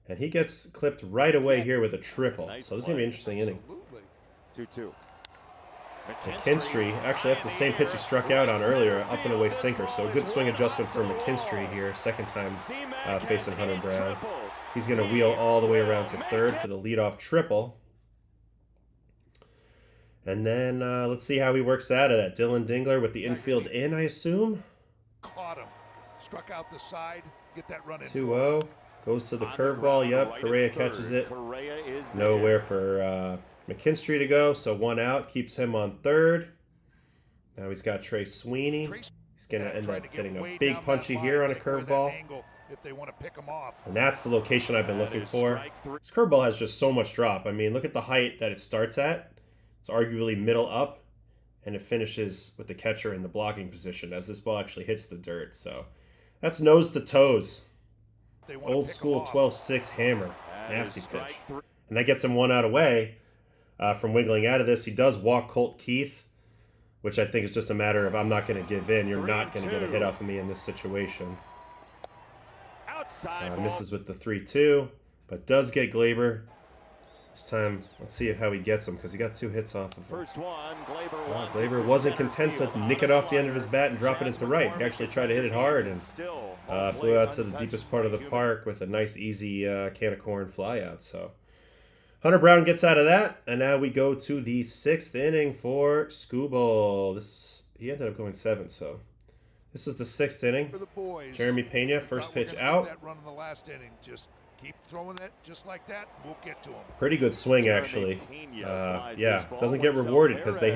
And he gets clipped right away here with a triple. So this is going to be an interesting inning. 2-2. McKinstry, actually that's the same pitch he struck out on earlier, up and away sinker. So a good swing adjustment for McKinstry here, second time facing Hunter Brown. He's going to wheel all the way around to third for the leadoff triple. And then let's see how he works out of that. Dylan Dingler with the infield in, I assume. Caught him. Struck out the side. Get that run in. 2-0. Goes to the curveball. Yep, Correa catches it. Nowhere for McKinstry to go, so 1 out. Keeps him on third. Now he's got Trey Sweeney. He's going to end up getting a big punchy here on a curveball. If they want to pick him off. And that's the location I've been looking for. This curveball has just so much drop. I mean, look at the height that it starts at. It's arguably middle up, and it finishes with the catcher in the blocking position as this ball actually hits the dirt. So that's nose to toes. Old school 12-6 hammer. Nasty pitch. And that gets him 1 out away from wiggling out of this. He does walk Colt Keith, which I think is just a matter of I'm not going to give in. You're not going to get a hit off of me in this situation. Misses with the 3-2, but does get Glaber. This time, let's see how he gets him, because he got 2 hits off of him. First one, Glaber wasn't content to nick it off the end of his bat and drop it into right. He actually tried to hit it hard and flew out to the deepest part of the park with a nice, easy can of corn fly out. So Hunter Brown gets out of that, and now we go to the 6th inning for Skubal. He ended up going 7, so this is the 6th inning. Jeremy Pena, first pitch out. That run in the last inning. Just keep throwing it just like that. We'll get to him. Pretty good swing, actually. Yeah, doesn't get rewarded because the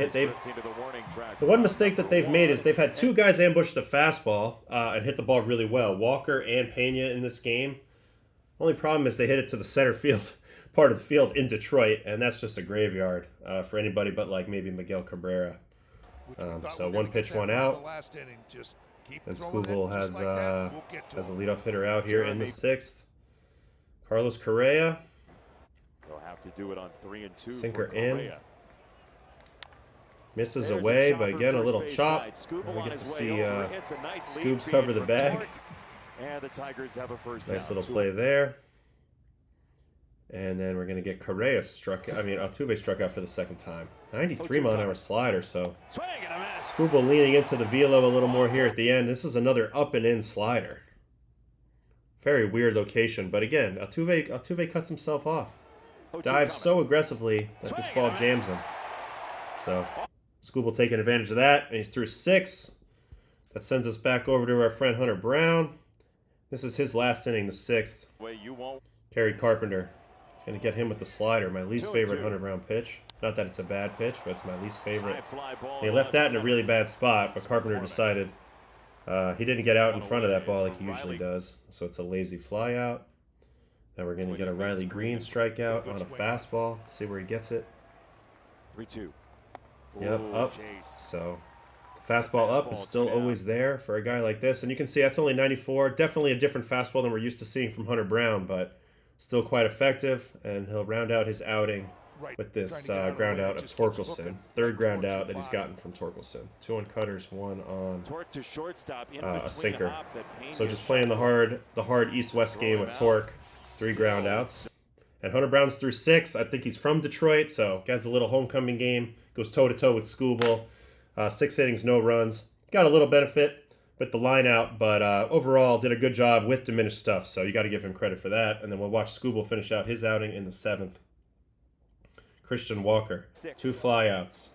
one mistake that they've made is they've had 2 guys ambush the fastball and hit the ball really well. Walker and Pena in this game. Only problem is they hit it to the center field part of the field in Detroit, and that's just a graveyard for anybody but like maybe Miguel Cabrera. So 1 pitch, 1 out. And Skubal has a leadoff hitter out here in the 6th. Carlos Correa. They'll have to do it on 3-2. Sinker in. Misses There's away, a but again, a first little base chop. side. Skubal And we on get to his way see over. It's a nice lead Scoobs feed cover the from bag. Torque. And the Tigers have a first Nice down. little play there. And then we're going to get Correa Altuve struck out for the second time. 93 mile-an-hour slider, so Swing and a miss. Skubal leaning into the velo a little more here at the end. This is another up and in slider. Very weird location, but again, Altuve cuts himself off. Dives so aggressively that this ball jams him. So Skubal taking advantage of that, and he's through 6. That sends us back over to our friend Hunter Brown. This is his last inning, the 6th. Kerry Carpenter. It's going to get him with the slider, my least favorite Hunter Brown pitch. Not that it's a bad pitch, but it's my least favorite. And he left that in a really bad spot, but Carpenter decided he didn't get out in front of that ball like he usually does. So it's a lazy fly out. Now we're going to get a Riley Green strikeout on a fastball. See where he gets it. 3-2. Yep, up. So the fastball up is still always there for a guy like this. And you can see that's only 94. Definitely a different fastball than we're used to seeing from Hunter Brown, but still quite effective. And he'll round out his outing with this ground out of Torkelson. 3rd ground out that he's gotten from Torkelson. 2 on cutters, 1 on a sinker. So just playing the hard east-west game with Torque. 3 ground outs. And Hunter Brown's through 6. I think he's from Detroit, so has a little homecoming game. Goes toe-to-toe with Skubal. 6 innings, no runs. Got a little benefit with the line out, but overall did a good job with diminished stuff, so you got to give him credit for that. And then we'll watch Skubal finish out his outing in the 7th. Christian Walker, 2 flyouts.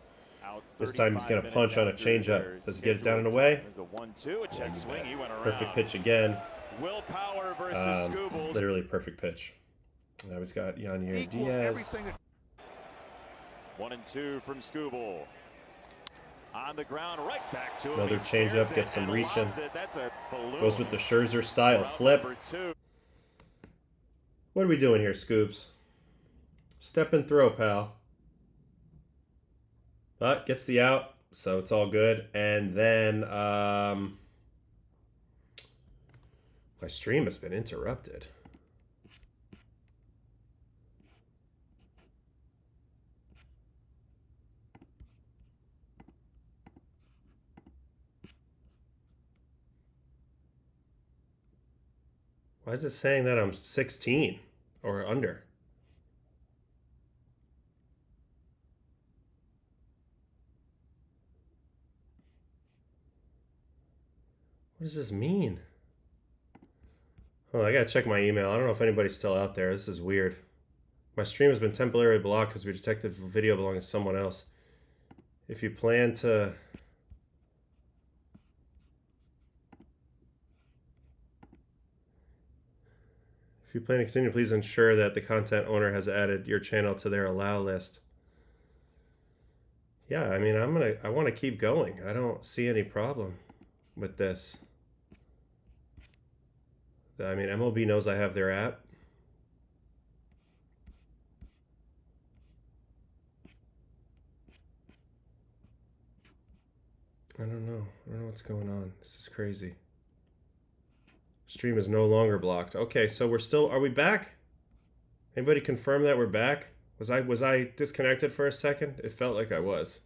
This time he's going to punch on a changeup. Does he get it down and away? Perfect pitch again. Literally perfect pitch. Now he's got Yanier Diaz. 1-2 from Skubal. On the ground, right back to him. Another changeup, gets some reaching. Goes with the Scherzer style flip. What are we doing here, Scoops? Step and throw, pal. But gets the out, so it's all good. And then my stream has been interrupted. Why is it saying that I'm 16 or under? What does this mean? Oh, I gotta check my email. I don't know if anybody's still out there. This is weird. My stream has been temporarily blocked because we detected video belonging to someone else. If you plan to... If you plan to continue, please ensure that the content owner has added your channel to their allow list. Yeah, I mean, I want to keep going. I don't see any problem with this. I mean, MLB knows I have their app. I don't know. I don't know what's going on. This is crazy. Stream is no longer blocked. Okay, so we're still... Are we back? Anybody confirm that we're back? Was I disconnected for a second? It felt like I was.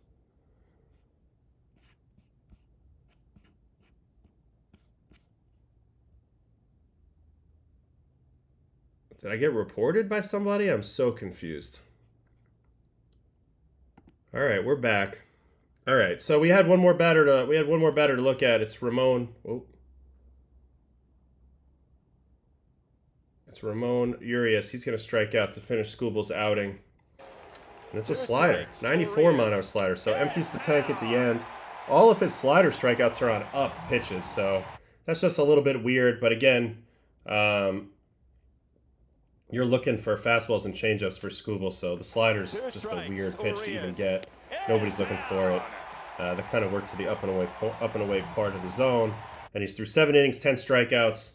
Did I get reported by somebody? I'm so confused. All right, we're back. All right, so we had one more batter to look at. It's Ramon. Oh. It's Ramon Urias. He's going to strike out to finish Skubal's outing. And it's a slider, 94 mile-an-hour slider. So empties the tank at the end. All of his slider strikeouts are on up pitches. So that's just a little bit weird. But again, you're looking for fastballs and changeups for Skubal, so the slider's just a weird pitch to even get. Nobody's looking for it. That kind of worked to the up and away part of the zone, and he's through 7 innings, 10 strikeouts.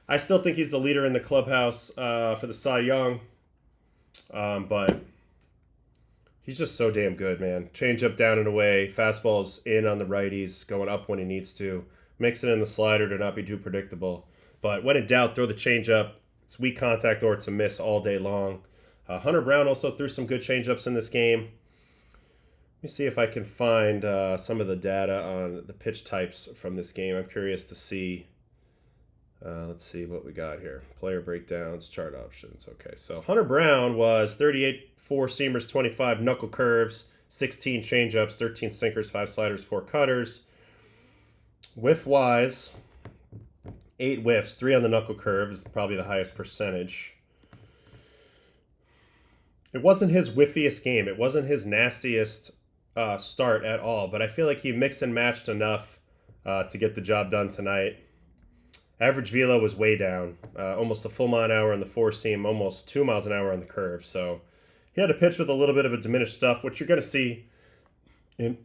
I still think he's the leader in the clubhouse for the Cy Young, but he's just so damn good, man. Changeup down and away, fastballs in on the righties, going up when he needs to, mixing in the slider to not be too predictable. But when in doubt, throw the changeup. It's weak contact or it's a miss all day long. Hunter Brown also threw some good changeups in this game. me see if I can find some of the data on the pitch types from this game. I'm curious to see. Let's see what we got here. Player breakdowns, chart options. Okay, so Hunter Brown was 38 four-seamers, 25 knuckle curves, 16 changeups, 13 sinkers, 5 sliders, 4 cutters. Whiff-wise, 8 whiffs, 3 on the knuckle curve is probably the highest percentage. It wasn't his whiffiest game. It wasn't his nastiest start at all, but I feel like he mixed and matched enough to get the job done tonight. Average velo was way down, almost a full mile an hour on the four seam, almost 2 miles an hour on the curve. So he had to pitch with a little bit of a diminished stuff, which you're going to see in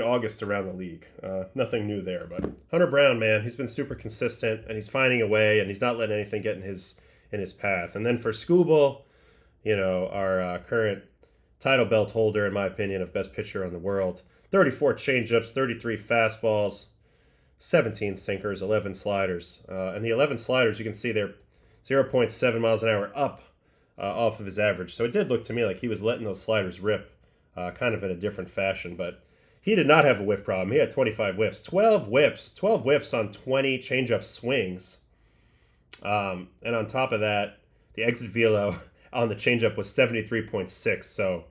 August around the league. Nothing new there, but Hunter Brown, man, he's been super consistent and he's finding a way and he's not letting anything get in his path. And then for Skubal, you know, our current title belt holder, in my opinion, of best pitcher in the world, 34 changeups, 33 fastballs, 17 sinkers, 11 sliders. And the 11 sliders, you can see they're 0.7 miles an hour up off of his average. So it did look to me like he was letting those sliders rip kind of in a different fashion. But he did not have a whiff problem. He had 25 whiffs. 12 whiffs on 20 changeup swings. And on top of that, the exit velo on the changeup was 73.6. So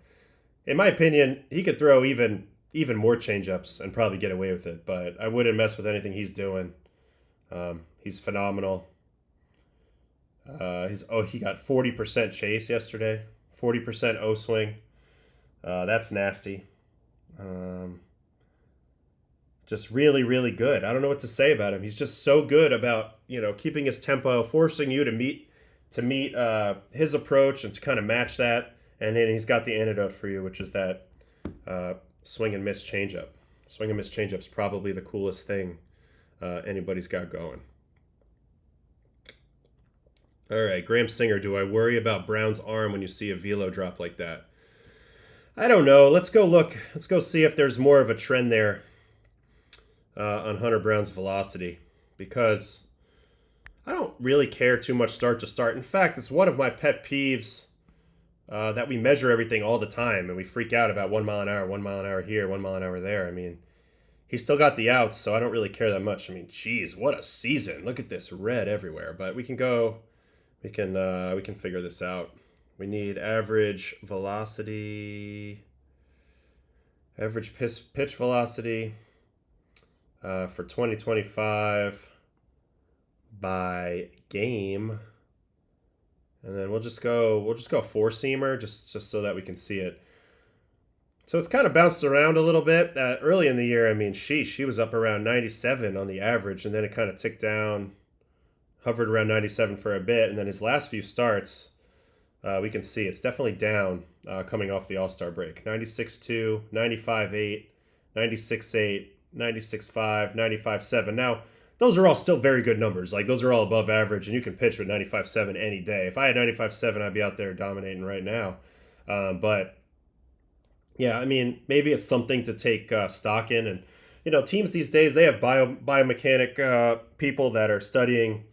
in my opinion, he could throw even more changeups and probably get away with it, but I wouldn't mess with anything he's doing. He's phenomenal. He got 40% chase yesterday, 40% O swing. That's nasty. Just really, really good. I don't know what to say about him. He's just so good about, you know, keeping his tempo, forcing you to meet his approach and to kind of match that. And then he's got the antidote for you, which is that swing and miss changeup. Swing and miss changeup is probably the coolest thing anybody's got going. All right, Graham Singer, do I worry about Brown's arm when you see a velo drop like that? I don't know. Let's go look. Let's go see if there's more of a trend there on Hunter Brown's velocity, because I don't really care too much start to start. In fact, it's one of my pet peeves that we measure everything all the time and we freak out about 1 mile an hour, 1 mile an hour here, 1 mile an hour there. I mean, he still got the outs, so I don't really care that much. I mean, geez, what a season. Look at this red everywhere. But we can figure this out. We need average velocity, average pitch velocity for 2025 by game. And then we'll just go four seamer just so that we can see it. So it's kind of bounced around a little bit. Early in the year, I mean, she was up around 97 on the average, and then it kind of ticked down, hovered around 97 for a bit, and then his last few starts, we can see it's definitely down coming off the All-Star break. 96.2, 95.8, 96.8, 96.5, 95.7. Now, those are all still very good numbers. Like, those are all above average, and you can pitch with 95.7 any day. If I had 95.7, I'd be out there dominating right now. But, yeah, I mean, maybe it's something to take stock in. And, you know, teams these days, they have biomechanic people that are studying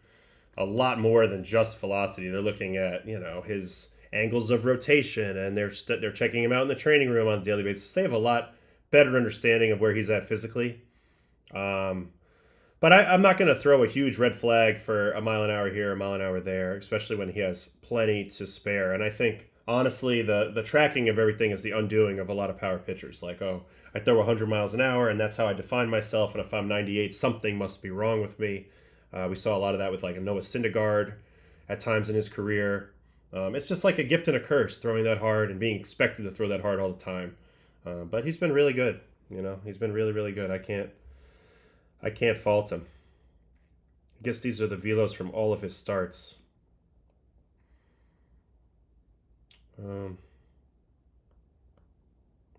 a lot more than just velocity. They're looking at, you know, his angles of rotation, and they're checking him out in the training room on a daily basis. They have a lot better understanding of where he's at physically. But I'm not going to throw a huge red flag for a mile an hour here, a mile an hour there, especially when he has plenty to spare. And I think, honestly, the tracking of everything is the undoing of a lot of power pitchers. Like, oh, I throw 100 miles an hour, and that's how I define myself. And if I'm 98, something must be wrong with me. We saw a lot of that with, like, a Noah Syndergaard at times in his career. It's just like a gift and a curse, throwing that hard and being expected to throw that hard all the time. But he's been really good. You know, he's been really, really good. I can't fault him. I guess these are the velos from all of his starts. I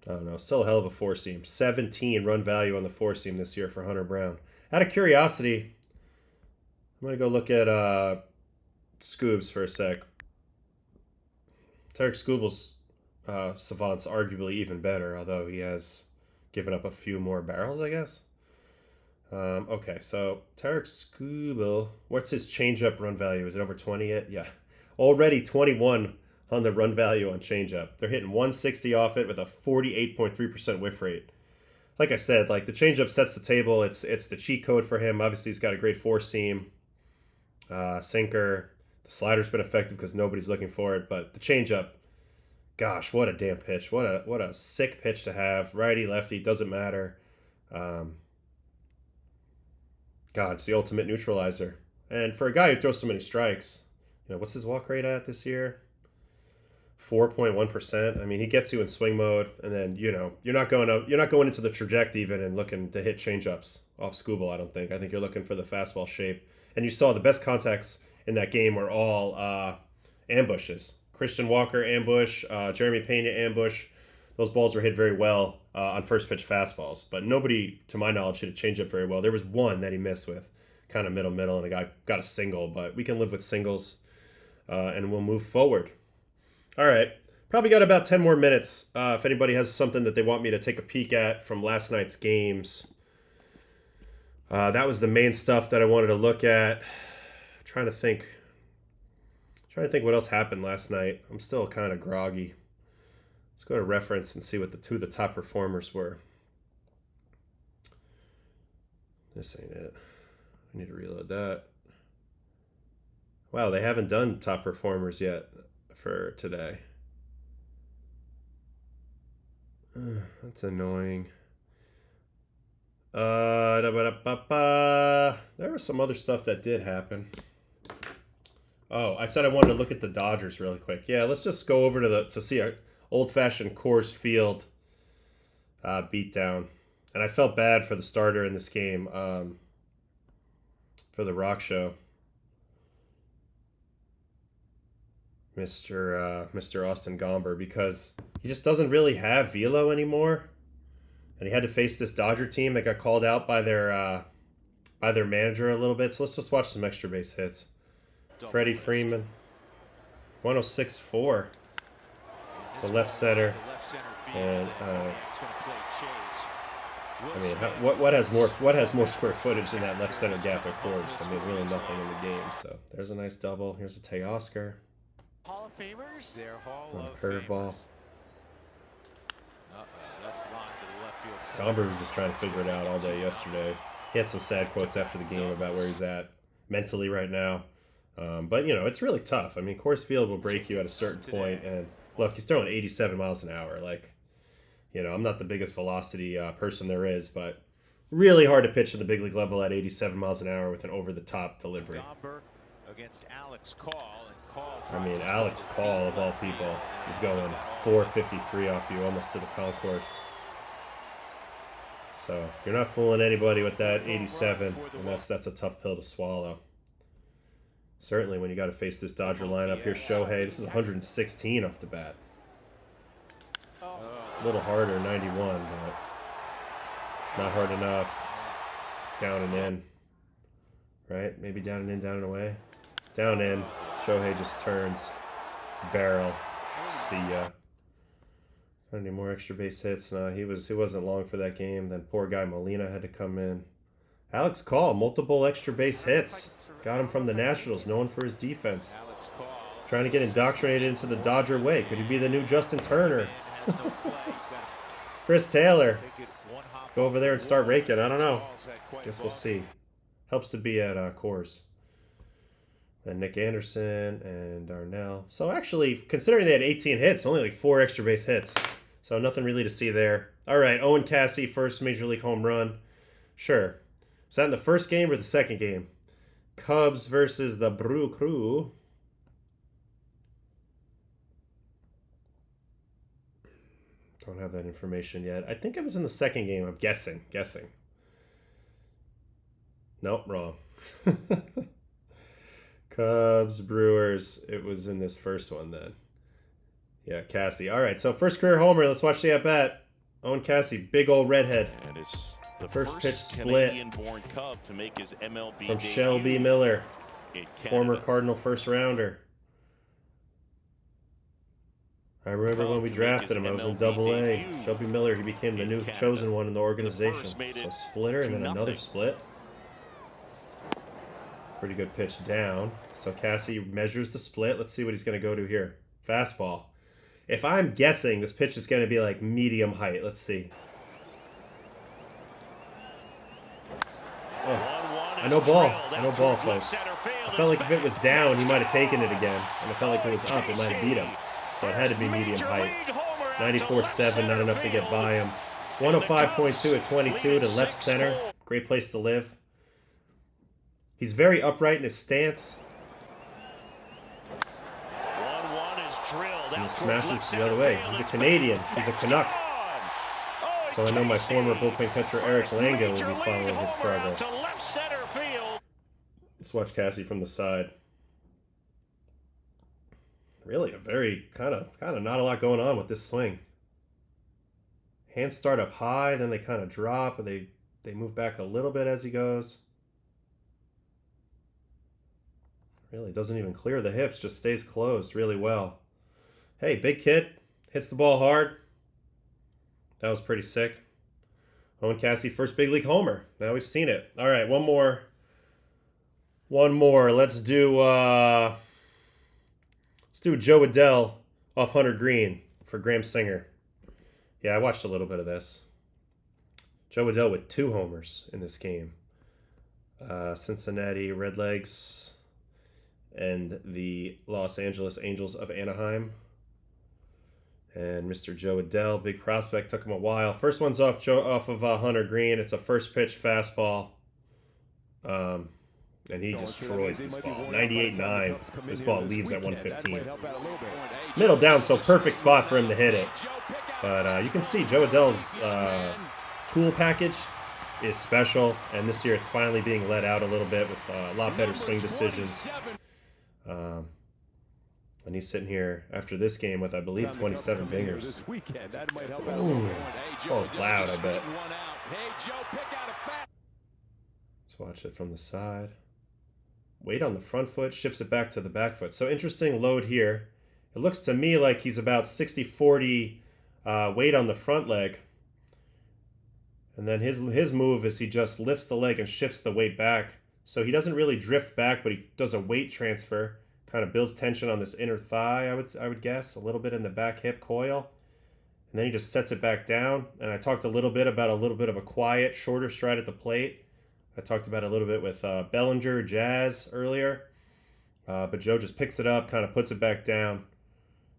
don't know. Still a hell of a four seam. 17 run value on the four seam this year for Hunter Brown. Out of curiosity, I'm going to go look at Scoobs for a sec. Tarek Scubal's savant's arguably even better, although he has given up a few more barrels, I guess. Okay, so Tarek Skubal, what's his changeup run value? Is it over 20 yet? Yeah. Already 21 on the run value on changeup. They're hitting 160 off it with a 48.3% whiff rate. Like I said, like the changeup sets the table. It's the cheat code for him. Obviously, he's got a great four seam, sinker. The slider's been effective because nobody's looking for it, but the changeup, gosh, what a damn pitch! What a sick pitch to have. Righty, lefty, doesn't matter. God, it's the ultimate neutralizer. And for a guy who throws so many strikes, what's his walk rate at this year? 4.1%. I mean, he gets you in swing mode, and then you're not going into the trajectory even and looking to hit changeups off Skubal. I don't think. I think you're looking for the fastball shape. And you saw the best contacts in that game were all ambushes. Christian Walker ambush, Jeremy Pena ambush. Those balls were hit very well on first pitch fastballs, but nobody, to my knowledge, hit a changeup very well. There was one that he missed with, kind of middle, and a guy got a single, but we can live with singles, and we'll move forward. All right, probably got about 10 more minutes. If anybody has something that they want me to take a peek at from last night's games. That was the main stuff that I wanted to look at. Trying to think what else happened last night. I'm still kind of groggy. Let's go to reference and see what the two of the top performers were. This ain't it. I need to reload that. Wow, they haven't done top performers yet for today. That's annoying. There was some other stuff that did happen. Oh, I said I wanted to look at the Dodgers really quick. Yeah, let's just go over to see a old-fashioned Coors Field beatdown. And I felt bad for the starter in this game for the Rock Show. Mr. Austin Gomber, because he just doesn't really have velo anymore. And he had to face this Dodger team that got called out by their manager a little bit. So let's just watch some extra base hits. Freddie Freeman, 106.4. The left center. And I mean, what has more square footage than that left center gap at Coors? I mean, really nothing in the game. So there's a nice double. Here's a Teoscar. Hall of Famers? They're Hall On a of curveball. Famers. That's line to the left field. Gomber was just trying to figure it out all day yesterday. He had some sad quotes after the game about where he's at mentally right now. But, it's really tough. I mean, Coors Field will break you at a certain point. And, look, he's throwing 87 miles an hour. Like, I'm not the biggest velocity person there is, but really hard to pitch at the big league level at 87 miles an hour with an over-the-top delivery. Gomber against Alex Call. I mean, Alex Call, of all people, is going 453 off you, almost to the concourse. So you're not fooling anybody with that 87, and that's a tough pill to swallow. Certainly when you got to face this Dodger lineup. Here's Shohei. This is 116 off the bat. A little harder, 91, but not hard enough. Down and in. Right? Maybe down and in, down and away. Down in. Shohei just turns. Barrel. See ya. Any more extra base hits? No, he wasn't long for that game. Then poor guy Molina had to come in. Alex Call, multiple extra base hits. Got him from the Nationals, known for his defense. Trying to get indoctrinated into the Dodger way. Could he be the new Justin Turner? Chris Taylor. Go over there and start raking. I don't know. Guess we'll see. Helps to be at Coors. And Nick Anderson and Darnell. So actually, considering they had 18 hits, only like 4 extra base hits. So nothing really to see there. All right, Owen Cassie, first Major League home run. Sure. Was that in the first game or the second game? Cubs versus the Brew Crew. Don't have that information yet. I think it was in the second game. I'm guessing. Nope, wrong. Cubs, Brewers. It was in this first one then. Yeah, Cassie. All right, so first career homer. Let's watch the at-bat. Owen Cassie, big old redhead. And it's the first pitch split Canadian-born Cub to make his MLB from debut Shelby Miller, in former Canada. Cardinal first rounder. I remember when we drafted him. I was in Double A. Shelby Miller, he became the new chosen one in the organization. So splitter and then another split. Pretty good pitch down. So Cassie measures the split. Let's see what he's going to go to here. Fastball. If I'm guessing, this pitch is going to be like medium height. Let's see. Oh, I know ball. I know ball, folks. I felt like if it was down, he might have taken it again. And I felt like if it was up, it might have beat him. So it had to be medium height. 94.7, not enough to get by him. 105.2 at 22 to left center. Great place to live. He's very upright in his stance. And he smashes the other way. He's a Canadian. He's a Canuck. So I know my former bullpen catcher Eric Lango will be following his progress. Let's watch Cassie from the side. Really a very kind of not a lot going on with this swing. Hands start up high, then they kind of drop, but they move back a little bit as he goes. Really doesn't even clear the hips, just stays closed really well. Hey, big hit, hits the ball hard. That was pretty sick. Owen Cassie, first big league homer. Now we've seen it. All right, one more. Let's do Joe Adell off Hunter Green for Graham Singer. Yeah, I watched a little bit of this. Joe Adell with 2 homers in this game. Cincinnati Redlegs and the Los Angeles Angels of Anaheim. And Mr. Joe Adell, big prospect, took him a while. First one's off of Hunter Green. It's a first pitch fastball. And he destroys this ball. 98.9. This ball leaves at 115. Middle down, so perfect spot for him to hit it. But you can see Joe Adell's tool package is special. And this year it's finally being let out a little bit with a lot better swing decisions. And he's sitting here after this game with, I believe, 27 bingers. Ooh, ball's loud, I bet. Let's watch it from the side. Weight on the front foot, shifts it back to the back foot. So interesting load here. It looks to me like he's about 60-40 weight on the front leg. And then his move is he just lifts the leg and shifts the weight back. So he doesn't really drift back, but he does a weight transfer. Kind of builds tension on this inner thigh, I would guess. A little bit in the back hip coil. And then he just sets it back down. And I talked a little bit about a little bit of a quiet, shorter stride at the plate. I talked about it a little bit with Bellinger, Jazz earlier. But Joe just picks it up, kind of puts it back down,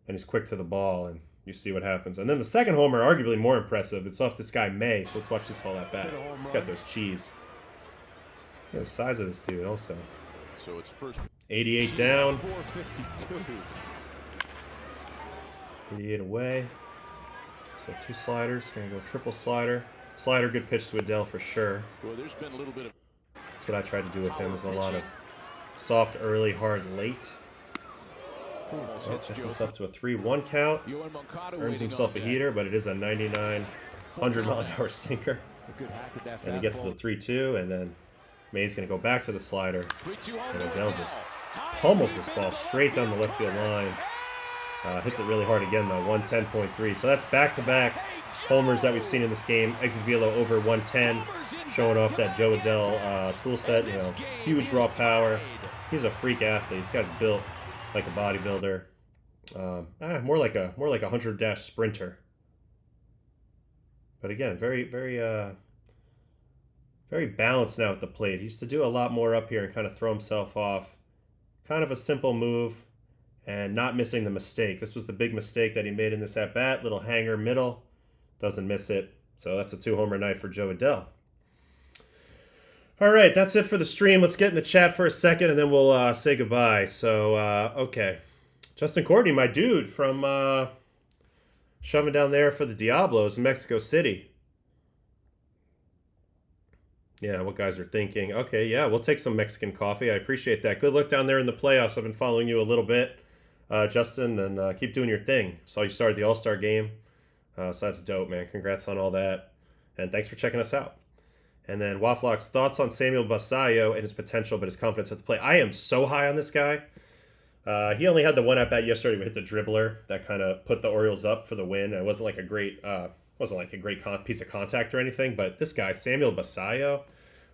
and he's quick to the ball, and you see what happens. And then the second homer, arguably more impressive. It's off this guy, May, so let's watch this fall at bat. He's got those cheese. Look at the size of this dude also. So it's first 88 down. 88 away. So 2 sliders. Gonna go triple slider. Slider, good pitch to Adell for sure. Well, there's been a little bit of That's what I tried to do with him, is a lot of soft early, hard late. Gets himself to a 3-1 count. Earns himself a heater, but it is a 99, 100-mile-an-hour sinker. And he gets to the 3-2, and then May's going to go back to the slider. And Adell just pummels this ball straight down the left field line. Hits it really hard again, though, 110.3. So that's back-to-back homers that we've seen in this game. Exit velo over 110, showing off that Joe Adell tool set. You know, huge raw power. He's a freak athlete. This guy's built like a bodybuilder. More like a 100-dash sprinter. But again, very balanced now at the plate. He used to do a lot more up here and kind of throw himself off. Kind of a simple move and not missing the mistake. This was the big mistake that he made in this at-bat. Little hanger middle. Doesn't miss it. So that's a 2-homer night for Joe Adell. All right, that's it for the stream. Let's get in the chat for a second, and then we'll say goodbye. So, okay. Justin Courtney, my dude from shoving down there for the Diablos in Mexico City. Yeah, what guys are thinking. Okay, yeah, we'll take some Mexican coffee. I appreciate that. Good luck down there in the playoffs. I've been following you a little bit, Justin, and keep doing your thing. Saw you started the All-Star game. So that's dope, man. Congrats on all that. And thanks for checking us out. And then Wafflock's thoughts on Samuel Basallo and his potential, but his confidence at the plate. I am so high on this guy. He only had the one at-bat yesterday. We hit the dribbler that kind of put the Orioles up for the win. It wasn't like a great piece of contact or anything, but this guy, Samuel Basallo,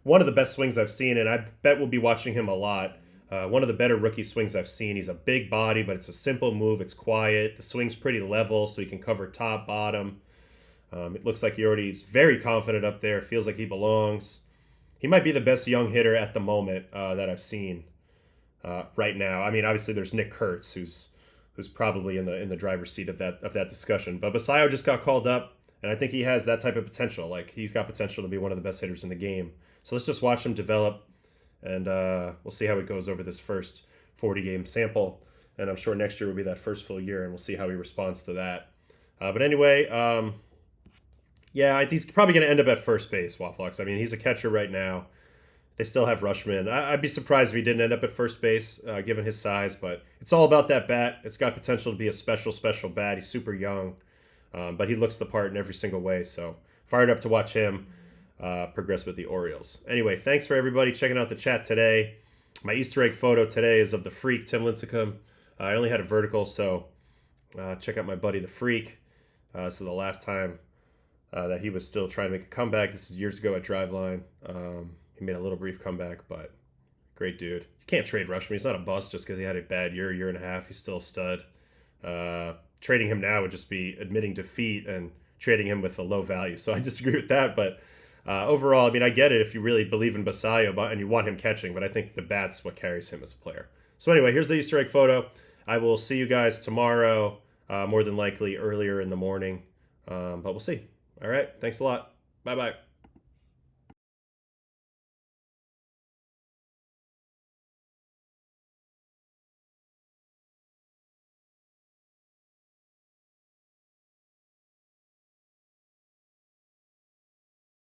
one of the best swings I've seen, and I bet we'll be watching him a lot. One of the better rookie swings I've seen. He's a big body, but it's a simple move. It's quiet. The swing's pretty level, so he can cover top, bottom. It looks like he's very confident up there. Feels like he belongs. He might be the best young hitter at the moment that I've seen right now. I mean, obviously there's Nick Kurtz, who's probably in the driver's seat of that discussion. But Basayo just got called up, and I think he has that type of potential. Like, he's got potential to be one of the best hitters in the game. So let's just watch him develop, and we'll see how it goes over this first 40-game sample. And I'm sure next year will be that first full year, and we'll see how he responds to that. But anyway, yeah, he's probably going to end up at first base, Wafflex. I mean, he's a catcher right now. They still have Rushman. I'd be surprised if he didn't end up at first base, given his size. But it's all about that bat. It's got potential to be a special, special bat. He's super young, but he looks the part in every single way. So fired up to watch him progress with the Orioles. Anyway, thanks for everybody checking out the chat today. My Easter egg photo today is of the Freak, Tim Lincecum. I only had a vertical, so check out my buddy, the Freak. This is the last time that he was still trying to make a comeback. This is years ago at Driveline. He made a little brief comeback, but great dude. You can't trade Rushman. He's not a bust just because he had a bad year and a half. He's still a stud. Trading him now would just be admitting defeat and trading him with a low value. So I disagree with that. But overall, I mean, I get it if you really believe in Basayo and you want him catching, but I think the bat's what carries him as a player. So anyway, here's the Easter egg photo. I will see you guys tomorrow, more than likely earlier in the morning, but we'll see. All right, thanks a lot. Bye-bye.